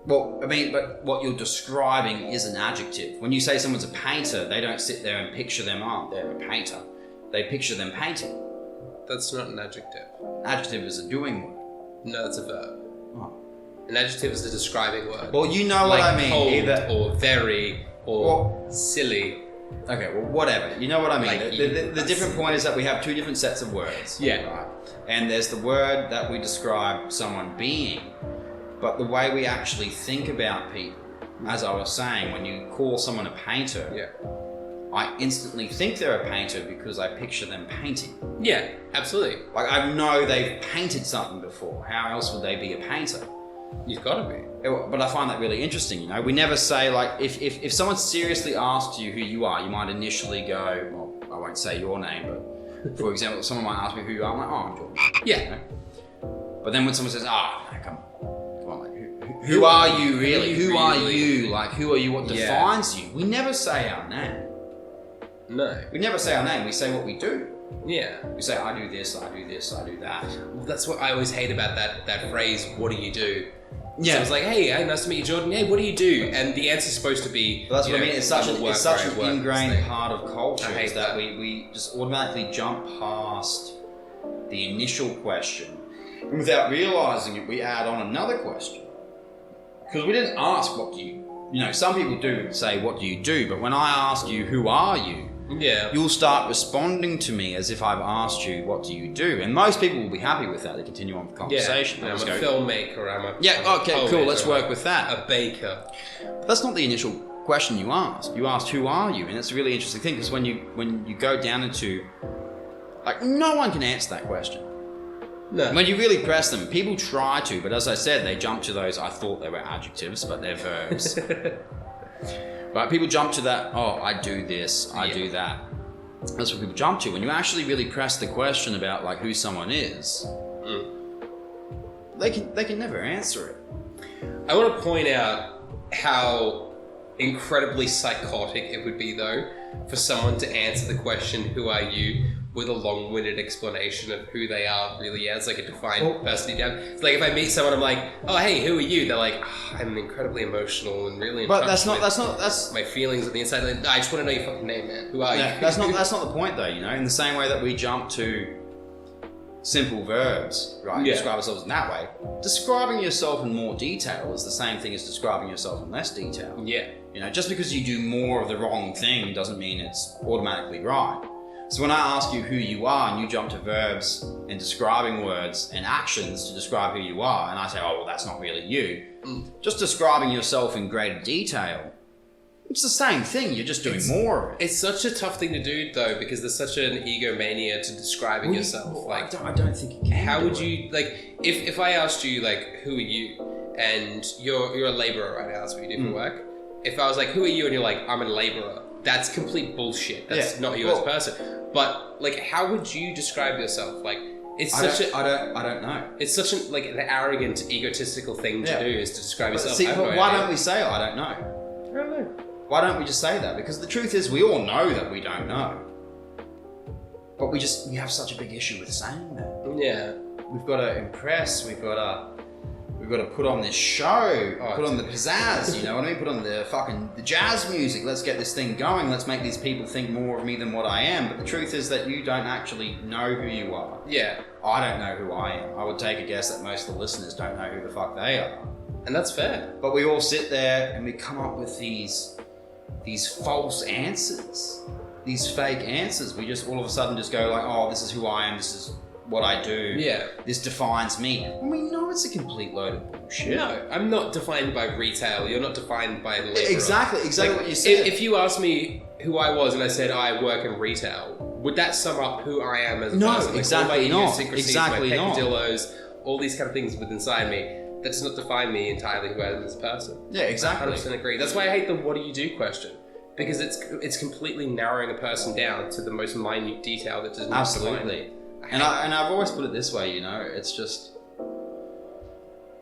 Well, I mean, but what you're describing is an adjective. When you say someone's a painter, they don't sit there and picture them up. They're a painter. They picture them painting. That's not an adjective. Adjective is a doing word. No, it's a verb. Oh. An adjective is a describing word. Well, you know what I mean. Cold, either or very, or silly. Okay, well, whatever. You know what I mean. Like the different point is that we have two different sets of words. Yeah. Right? And there's the word that we describe someone being, but the way we actually think about people, as I was saying, when you call someone a painter, I instantly think they're a painter because I picture them painting. Yeah, absolutely. Like, I know they've painted something before. How else would they be a painter? You've got to be. But I find that really interesting, you know? We never say, like, if someone seriously asks you who you are, you might initially go, well, I won't say your name, but for example, someone might ask me who you are, I'm like, oh, I'm Jordan. Yeah. You know? But then when someone says, no, come on, like, who are you really? Who are you? Like, who are you? What defines you? We never say our name. No. We never say our name, we say what we do. Yeah. We say, I do this, I do this, I do that. Well, that's what I always hate about that phrase, what do you do? Yeah. So it's like, hey, nice to meet you, Jordan. Hey, what do you do? And the answer's supposed to be, well, that's what I mean. It's such an ingrained thing. part of culture I hate is that we just automatically jump past the initial question. And without realizing it, we add on another question. Because we didn't ask what do you... You know, some people do say, what do you do? But when I ask you, who are you? Yeah. You'll start responding to me as if I've asked you, what do you do? And most people will be happy with that. They continue on with the conversation. Yeah, I'm a filmmaker, I'm a okay, cool, let's work with that. A baker. But that's not the initial question you asked. You asked, who are you? And it's a really interesting thing because when you go down into... Like, no one can answer that question. No. When you really press them, people try to, but as I said, they jump to those, I thought they were adjectives, but they're verbs. Right, people jump to that, oh, I do this, I do that. That's what people jump to. When you actually really press the question about like who someone is, they can never answer it. I want to point out how incredibly psychotic it would be though for someone to answer the question, who are you, with a long-winded explanation of who they are really as, like a defined person down. It's like if I meet someone, I'm like, oh, hey, who are you? They're like, oh, I'm incredibly emotional and really in touch that's with not my feelings on the inside. Like, I just want to know your fucking name, man. Who are you? That's not the point though, you know, in the same way that we jump to simple verbs, right? Yeah. Describe ourselves in that way. Describing yourself in more detail is the same thing as describing yourself in less detail. Yeah. You know, just because you do more of the wrong thing doesn't mean it's automatically right. So when I ask you who you are and you jump to verbs and describing words and actions to describe who you are, and I say, oh, well, that's not really you. Just describing yourself in greater detail, it's the same thing, you're just doing more of it. It's such a tough thing to do though, because there's such an egomania to describing yourself. Like, I don't think you can. How would you, like, if I asked you, like, who are you? And you're a laborer right now, that's what you do for work. If I was like, who are you? And you're like, I'm a laborer. That's complete bullshit. That's not you as a person. But like, how would you describe yourself? Like, it's I don't know. It's such an arrogant, egotistical thing to do is to describe yourself. See, but why don't we say I don't know? I don't know. Why don't we just say that? Because the truth is, we all know that we don't know. But we have such a big issue with saying that. Yeah. We've got to impress. We've got to put on this show, put on the pizzazz, you know what I mean? Put on the jazz music. Let's get this thing going. Let's make these people think more of me than what I am. But the truth is that you don't actually know who you are. Yeah. I don't know who I am. I would take a guess that most of the listeners don't know who the fuck they are. And that's fair. But we all sit there and we come up with these false answers, these fake answers. We just all of a sudden just go like, oh, this is who I am. This is what I do. Yeah. This defines me. And we know it's a complete load of bullshit. No, I'm not defined by retail. You're not defined by the labourer. Exactly like, what you said. If you asked me who I was and I said I work in retail, would that sum up who I am as a person? Like, exactly all my not. idiosyncrasies, Exactly my not. peccadillos, all these kind of things within inside me. That does not define me entirely who I am as a person. Yeah, exactly. I 100% agree. That's why I hate the "what do you do" question. Because it's completely narrowing a person down to the most minute detail that does not define them. And I've always put it this way, you know, it's just,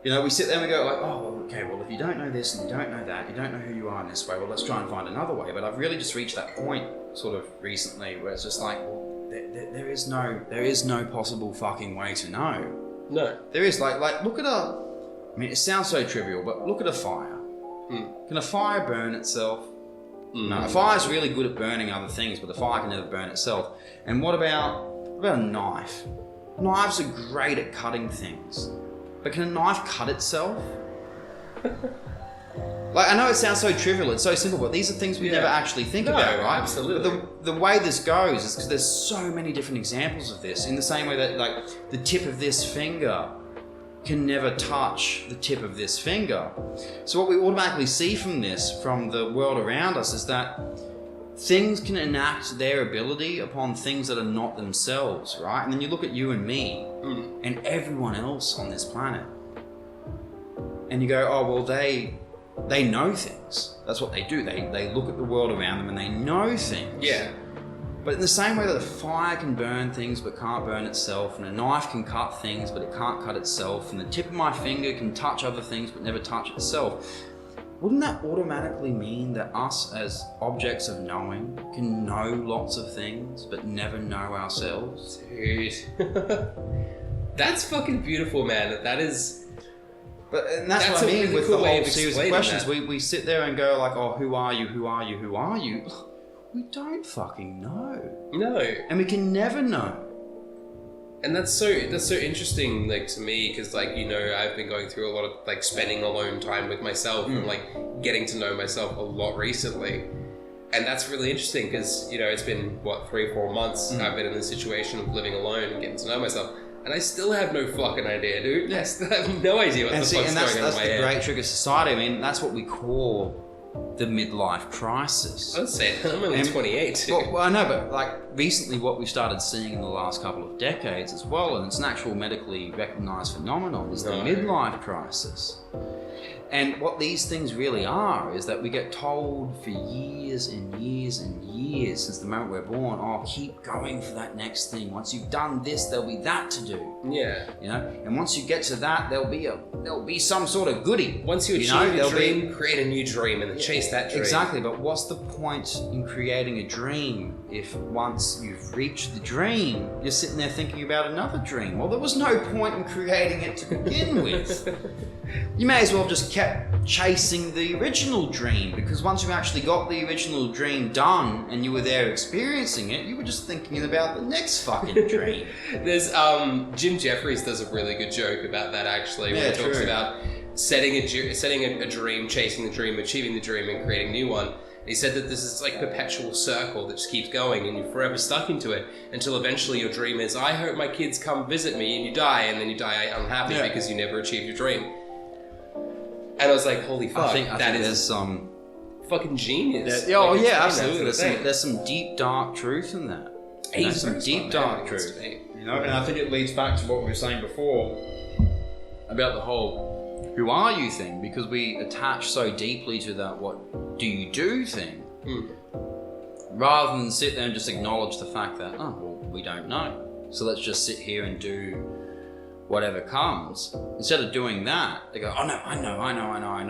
you know, we sit there and we go like, oh, well, okay, well, if you don't know this and you don't know that, you don't know who you are in this way, well, let's try and find another way. But I've really just reached that point sort of recently where it's just like, well, there is no possible fucking way to know. No. There is, like look at I mean, it sounds so trivial, but look at a fire. Can a fire burn itself? No, a fire's really good at burning other things, but the fire can never burn itself. And what about a knife? Knives are great at cutting things, but can a knife cut itself? Like, I know it sounds so trivial, it's so simple, but these are things we never actually think about, right? Absolutely. But the way this goes is because there's so many different examples of this, in the same way that, like, the tip of this finger can never touch the tip of this finger. So what we automatically see from this, from the world around us, is that things can enact their ability upon things that are not themselves, right? And then you look at you and me and everyone else on this planet, and you go, oh, well, they know things. That's what they do. They look at the world around them and they know things. Yeah. But in the same way that a fire can burn things but can't burn itself, and a knife can cut things but it can't cut itself, and the tip of my finger can touch other things but never touch itself, wouldn't that automatically mean that us as objects of knowing can know lots of things but never know ourselves? Dude. That's fucking beautiful, man. That is... And that's what I mean with the whole series of questions. We sit there and go like, oh, who are you, who are you, who are you? We don't fucking know. No. And we can never know. And that's so interesting, like, to me, because, like, you know, I've been going through a lot of, like, spending alone time with myself and, like, getting to know myself a lot recently. And that's really interesting because, you know, it's been, 3-4 months I've been in this situation of living alone and getting to know myself. And I still have no fucking idea, dude. I still have no idea what the fuck's going on in my head. That's the great trick of society. I mean, that's what we call the midlife crisis. I'd say I'm only 28 too. Well, I know, but like recently what we've started seeing in the last couple of decades as well, and it's an actual medically recognised phenomenon, is the midlife crisis. And what these things really are is that we get told for years and years and years since the moment we're born, oh, keep going for that next thing. Once you've done this, there'll be that to do. Yeah. You know, and once you get to that, there'll be some sort of goodie. Once you achieve your dream, create a new dream and chase that dream. Exactly, but what's the point in creating a dream if once you've reached the dream, you're sitting there thinking about another dream? Well, there was no point in creating it to begin with. You may as well have just kept chasing the original dream, because once you actually got the original dream done and you were there experiencing it, you were just thinking about the next fucking dream. There's Jim Jeffries does a really good joke about that, actually, where he talks about setting a dream, chasing the dream, achieving the dream, and creating a new one. He said that this is like a perpetual circle that just keeps going, and you're forever stuck into it until eventually your dream is, I hope my kids come visit me, and you die, and then you die unhappy because you never achieved your dream. And I was like, holy fuck, I think there's some fucking genius. Absolutely. There's some deep, dark truth in that. Some deep, dark truth. You know, and I think it leads back to what we were saying before about the whole who are you thing, because we attach so deeply to that what do you do thing, rather than sit there and just acknowledge the fact that, oh, well, we don't know. So let's just sit here and do whatever comes. Instead of doing that, they go, oh no, I know.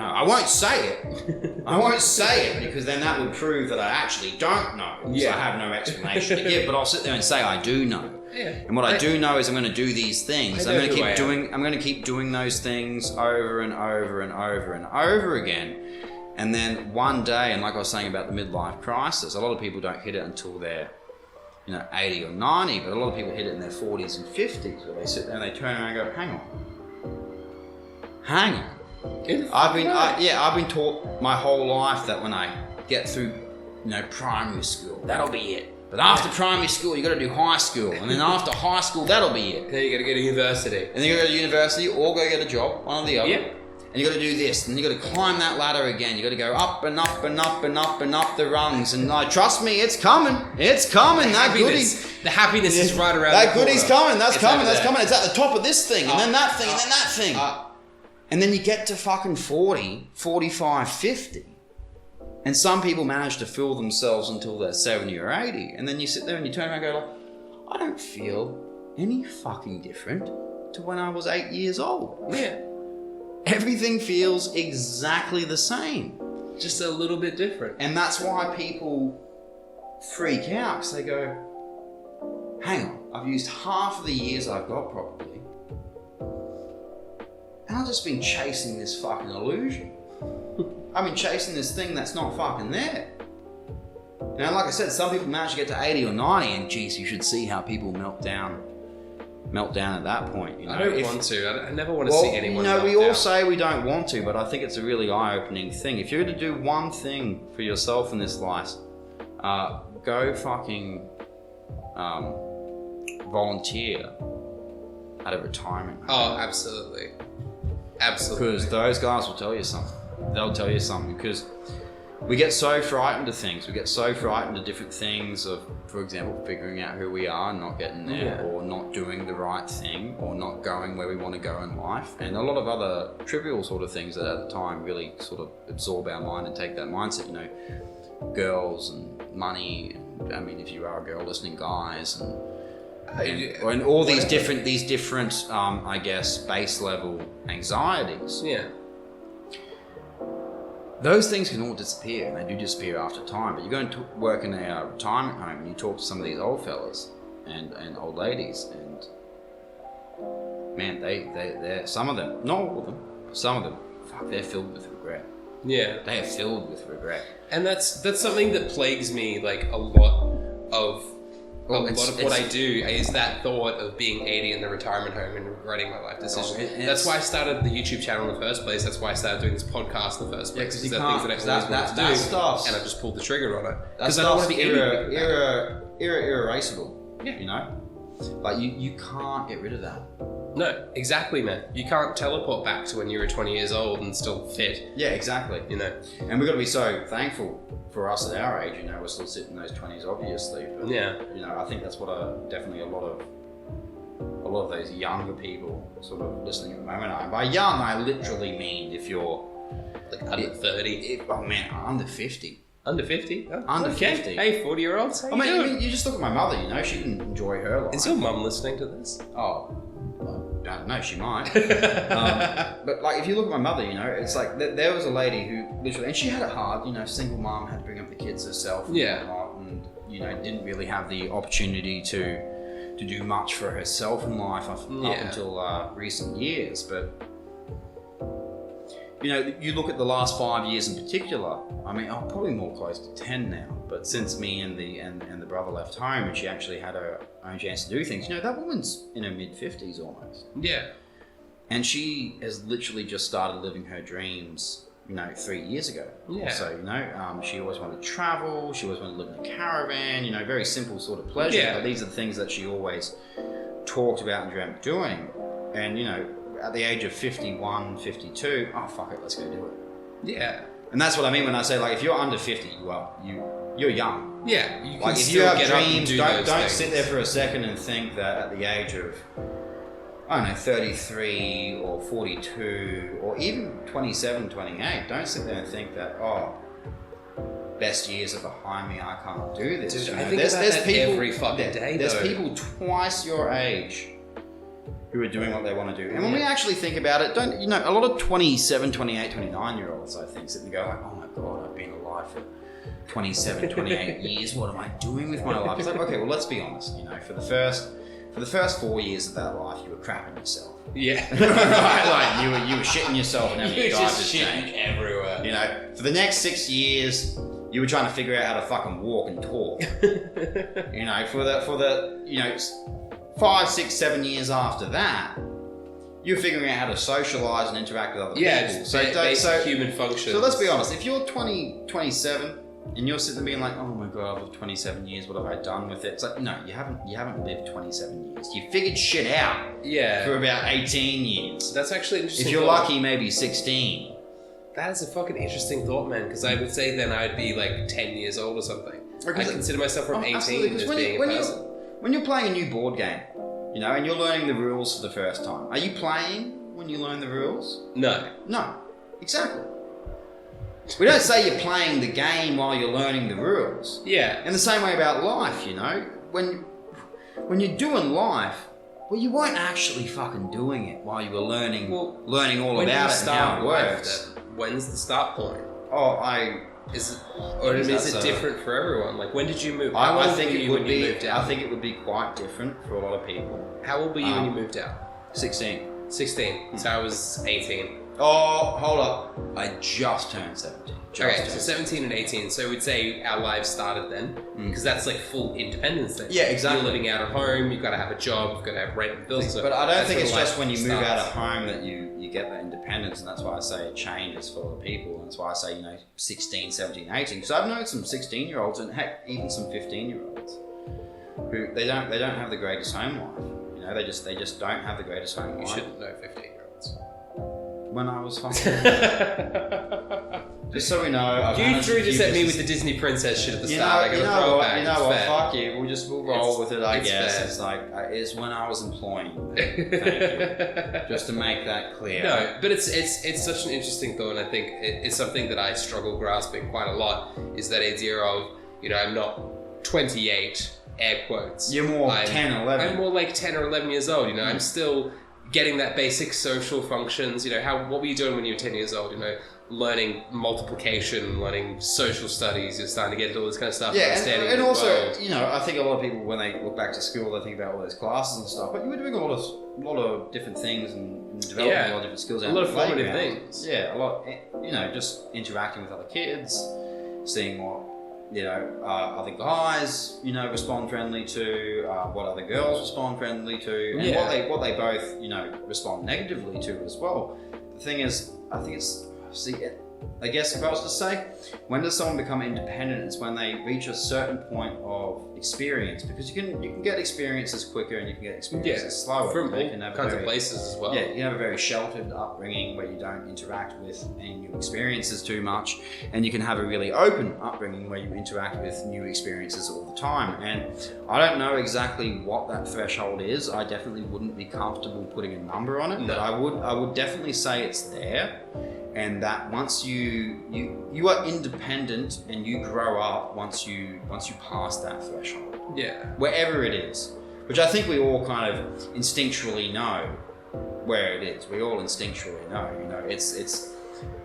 I won't say it. I won't say it, because then that would prove that I actually don't know. So I have no explanation to give, but I'll sit there and say I do know. Yeah. And what I do know is I'm going to do these things. I'm going to keep doing those things over and over and over and over again. And then one day, and like I was saying about the midlife crisis, a lot of people don't hit it until they're 80 or 90, but a lot of people hit it in their 40s and 50s, where they sit there and they turn around and go, hang on. I've been taught my whole life that when I get through, primary school, that'll be it. But after primary school, you got to do high school, and then after high school, that'll be it. Then you got to go to university, and then you got to go to university or go get a job, one or the other. Yep. And you got to do this, and you got to climb that ladder again. You got to go up and up and up and up and up the rungs. And trust me, it's coming. It's coming. The happiness is right around. That goodie's coming. That's coming. It's at the top of this thing, and then that thing, and then that thing. And then you get to fucking 40, 45, 50. And some people manage to fool themselves until they're 70 or 80. And then you sit there and you turn around and go I don't feel any fucking different to when I was 8 years old. Yeah. Everything feels exactly the same. Just a little bit different. And that's why people freak out, because they go, hang on, I've used half of the years I've got probably, and I've just been chasing this fucking illusion. I've been chasing this thing that's not fucking there. Now, like I said, some people manage to get to 80 or 90, and geez, you should see how people melt down at that point. I don't want to. I never want to see anyone melt down. We all say we don't want to, but I think it's a really eye-opening thing. If you're going to do one thing for yourself in this life, go fucking volunteer at a retirement home. Oh, absolutely. Absolutely. Because those guys will tell you something. They'll tell you something, because we get so frightened of things. We get so frightened of different things of, for example, figuring out who we are and not getting there, or not doing the right thing, or not going where we want to go in life, and a lot of other trivial sort of things that at the time really sort of absorb our mind and take that mindset, you know, girls and money, and, I mean, if you are a girl listening, guys, and all these different, I guess, base level anxieties. Yeah. Those things can all disappear, and they do disappear after time. But you go and work in a retirement home, and you talk to some of these old fellas and old ladies, and man, they're some of them, not all of them, some of them, fuck, they're filled with regret. Yeah, they are filled with regret, and that's something that plagues me. Like a lot of what I do is that thought of being 80 in the retirement home and regretting my life decision. That's why I started the YouTube channel in the first place. That's why I started doing this podcast in the first place. Because they're things that I've always wanted to do, and I just pulled the trigger on it. Because I don't want to be irreplaceable. Yeah. You know? Like, you can't get rid of that. No, exactly, man. You can't teleport back to when you were 20 years old and still fit. Yeah, exactly. You know? And we've got to be so thankful for us at our age, you know, we're still sitting in those 20s, obviously. But, yeah. You know, I think that's what definitely a lot of those younger people sort of listening at the moment are. And by young, I literally mean if you're... Like under 30? Oh, man, under 50. Under 50? Oh, under 50. Hey, 40-year-olds, how I mean, you just look at my mother, you know, she can enjoy her life. Is your mum listening to this? Oh, I don't know, she might. But like, if you look at my mother, you know, it's like there was a lady who literally, and she had it hard, you know, single mom, had to bring up the kids herself and whatnot, and you know, didn't really have the opportunity to do much for herself in life up until recent years. But you know, you look at the last 5 years in particular. I mean, I'm probably more close to 10 now. But since me and the brother left home, and she actually had her own chance to do things, you know, that woman's in her mid-50s almost. Yeah. And she has literally just started living her dreams, you know, 3 years ago. Yeah. So, you know, she always wanted to travel. She always wanted to live in a caravan. You know, very simple sort of pleasure. Yeah. But these are the things that she always talked about and dreamt doing. And you know, at the age of 51, 52, oh fuck it, let's go do it. Yeah. And that's what I mean when I say, like, if you're under 50, you're young. Yeah. You can like, if still you have get dreams, don't sit there for a second and think that at the age of, I don't know, 33 or 42 or even 27, 28, don't sit there and think that, oh, best years are behind me, I can't do this. Dude, you know? I think there's people, every fucking day, There's though. people twice your age who are doing what they want to do. And when we actually think about it, a lot of 27, 28, 29-year-olds, I think, sit and go like, oh my God, I've been alive for 27, 28 years. What am I doing with my life? It's like, okay, well, let's be honest. You know, for the first 4 years of that life, you were crapping yourself. Yeah. Right? Like, you were shitting yourself and having you your were diapers just shitting changed. everywhere. You know, for the next 6 years, you were trying to figure out how to fucking walk and talk. You know, for the you know, 5, 6, 7 years after that, you're figuring out how to socialize and interact with other people. Yeah, so human function. So let's be honest, if you're 27 and you're sitting there being like, oh my God, I've lived 27 years, what have I done with it? It's like, no, you haven't lived 27 years. You figured shit out for about 18 years. That's actually interesting. If you're lucky, maybe 16. That is a fucking interesting thought, man, because I would say then I'd be like 10 years old or something. I consider myself from 18 as being a person. When you're playing a new board game, you know, and you're learning the rules for the first time, are you playing when you learn the rules? No. No, exactly. We don't say you're playing the game while you're learning the rules. Yeah. In the same way about life, you know, when you're doing life, well, you weren't actually fucking doing it while you were learning all about it and how it works. When's the start point? Is it different for everyone? Like, when did you move? I think it would be. I think it would be quite different for a lot of people. How old were you when you moved out? 16. 16. So I was 18. Oh, hold up! I just turned 17. So 17 and 18. So we'd say our lives started then, because that's like full independence then. Yeah, exactly. You're living out of home. You've got to have a job. You've got to have rent and bills. But I don't think it's just when you move out of home that you get that independence, and that's why I say it changes for a lot of people. And that's why I say, you know, 16, 17, 18. Because I've known some 16-year-olds and heck, even some 15-year-olds who they don't have the greatest home life. You know, they just don't have the greatest home life. You shouldn't know 15-year-olds. When I was fucking Just so we know, you threw this at me with the Disney princess shit at the start. I gotta throw it back. You know it's what? Fair. Fuck you. We'll roll with it. I guess fair. it's like it's when I was employing. Thank you. Just to make that clear. No, but it's such an interesting thought, and I think it's something that I struggle grasping quite a lot. Is that idea of I'm not 28, air quotes. You're more 10 or 11. I'm more like 10 or 11 years old. I'm still getting that basic social functions. What were you doing when you were 10 years old? Learning multiplication, learning social studies, you're starting to get into all this kind of stuff. Yeah, understanding and the also, world. I think a lot of people, when they look back to school, they think about all those classes and stuff, but you were doing a lot of different things and developing a lot of different skills. A lot of formative things. Yeah, a lot, just interacting with other kids, seeing what, other guys, respond friendly to, what other girls respond friendly to, and what they both, respond negatively to as well. The thing is, I think I guess if I was to say, when does someone become independent? It's when they reach a certain point of experience, because you can get experiences quicker and you can get experiences slower. From all kinds of places as well. Yeah, you can have a very sheltered upbringing where you don't interact with any new experiences too much, and you can have a really open upbringing where you interact with new experiences all the time. And I don't know exactly what that threshold is. I definitely wouldn't be comfortable putting a number on it, but I would definitely say it's there. And that once you are independent and you grow up once you pass that threshold. Yeah. Wherever it is. Which I think we all kind of instinctually know where it is. We all instinctually know. It's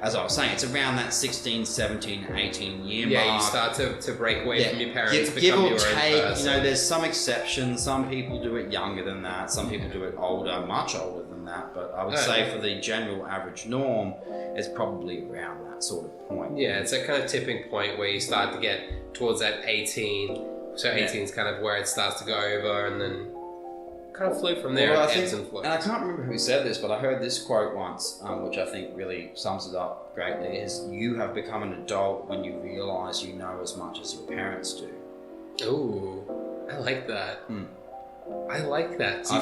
as I was saying, it's around that 16, 17, 18 year mark. Yeah, you start to break away from your parents, give become or your take, own person. there's some exceptions. Some people do it younger than that. Some people do it older, much older than that. But I would say for the general average norm, it's probably around that sort of point. Yeah, it's that kind of tipping point where you start to get towards that 18. So 18 is kind of where it starts to go over, and then kind of flow from there. Well, and I can't remember who said this, but I heard this quote once, which I think really sums it up greatly, is you have become an adult when you realise you know as much as your parents do. Ooh, I like that. I like that. So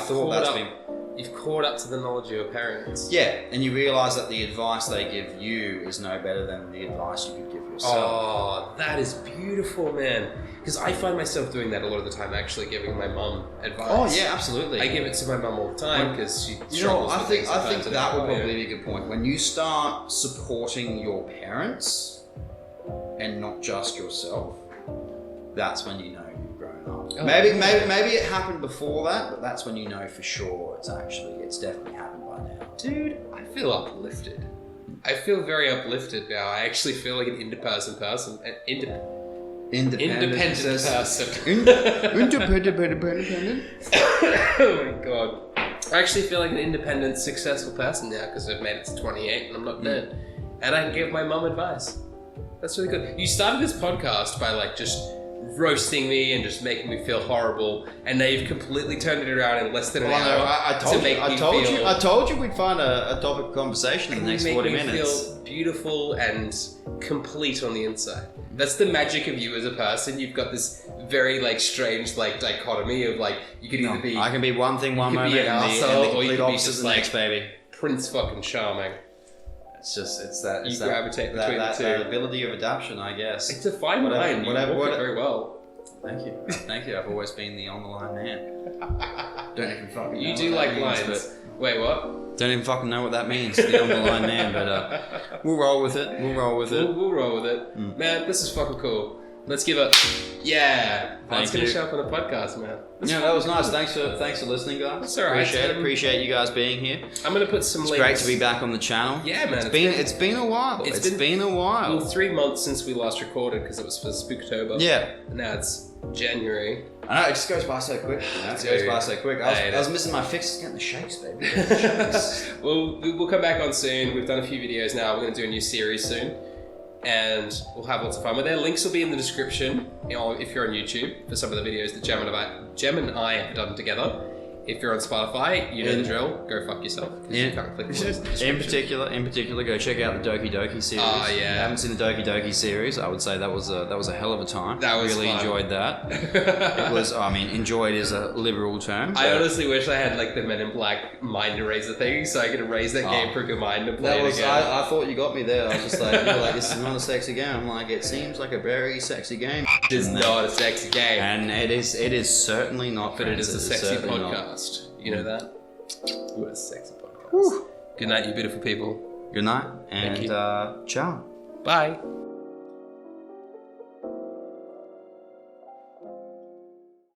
you've caught up to the knowledge of your parents. Yeah, and you realise that the advice they give you is no better than the advice you could give yourself. Oh, that is beautiful, man. Because I find myself doing that a lot of the time, actually giving my mum advice. Oh yeah, absolutely. I give it to my mum all the time because she struggles I think that would probably be a good point. When you start supporting your parents and not just yourself, that's when you know you've grown up. Oh, maybe it happened before that, but that's when you know for sure it's definitely happened by now. Dude, I feel uplifted. I feel very uplifted now. I actually feel like an independent person. Independent person. Independent. Oh my god. I actually feel like an independent, successful person now because I've made it to 28 and I'm not dead. And I can give my mum advice. That's really good. You started this podcast by just roasting me and just making me feel horrible, and now you've completely turned it around in less than an hour. I told you we'd find a topic of conversation in the next 40 minutes. You feel beautiful and complete on the inside. That's the magic of you as a person. You've got this very strange dichotomy of you could either be. I can be one thing one moment and the complete opposite the next, baby. Prince fucking charming. It's that gravitate between the two. That ability of adaptation, I guess. It's a fine line. You walk it very well. Thank you. I've always been the on the line man. Don't even fucking know. You do like lines. Wait, what? Don't even fucking know what that means. The on the line man, but we'll roll with it. We'll roll with it. Man, this is fucking cool. Let's give it. Yeah. That's going to show up on the podcast, man. Yeah, that was nice. Thanks for listening, guys. That's all right. Appreciate you guys being here. I'm going to put some links. It's great to be back on the channel. Yeah, man. It's been a while. It's been a while. Well, 3 months since we last recorded because it was for Spooktober. Yeah. And now it's January. I know, it just goes by so quick. I was missing my fixes, getting the shakes, baby. Well, we'll come back on soon. We've done a few videos now. We're going to do a new series soon. And we'll have lots of fun with it. Links will be in the description, if you're on YouTube, for some of the videos that Gem and I have done together. if you're on Spotify, you know the drill. Go fuck yourself. 'Cause you can't click the In particular, go check out the Doki Doki series. Oh, yeah. If you haven't seen the Doki Doki series, I would say that was a hell of a time. That was really fun. enjoyed that. It was. I mean, enjoyed is a liberal term. I honestly wish I had like the Men in Black mind eraser thing, so I could erase that game for a good mind and play it again. I thought you got me there. I was just like, you're like, this is not a sexy game. I'm like, it seems like a very sexy game. It's not a sexy game. And it is certainly not. But it is a sexy certainly not. podcast. You know that? Ooh, it's a sexy podcast. Good night, you beautiful people. Good night, Thank and you. ciao. Bye.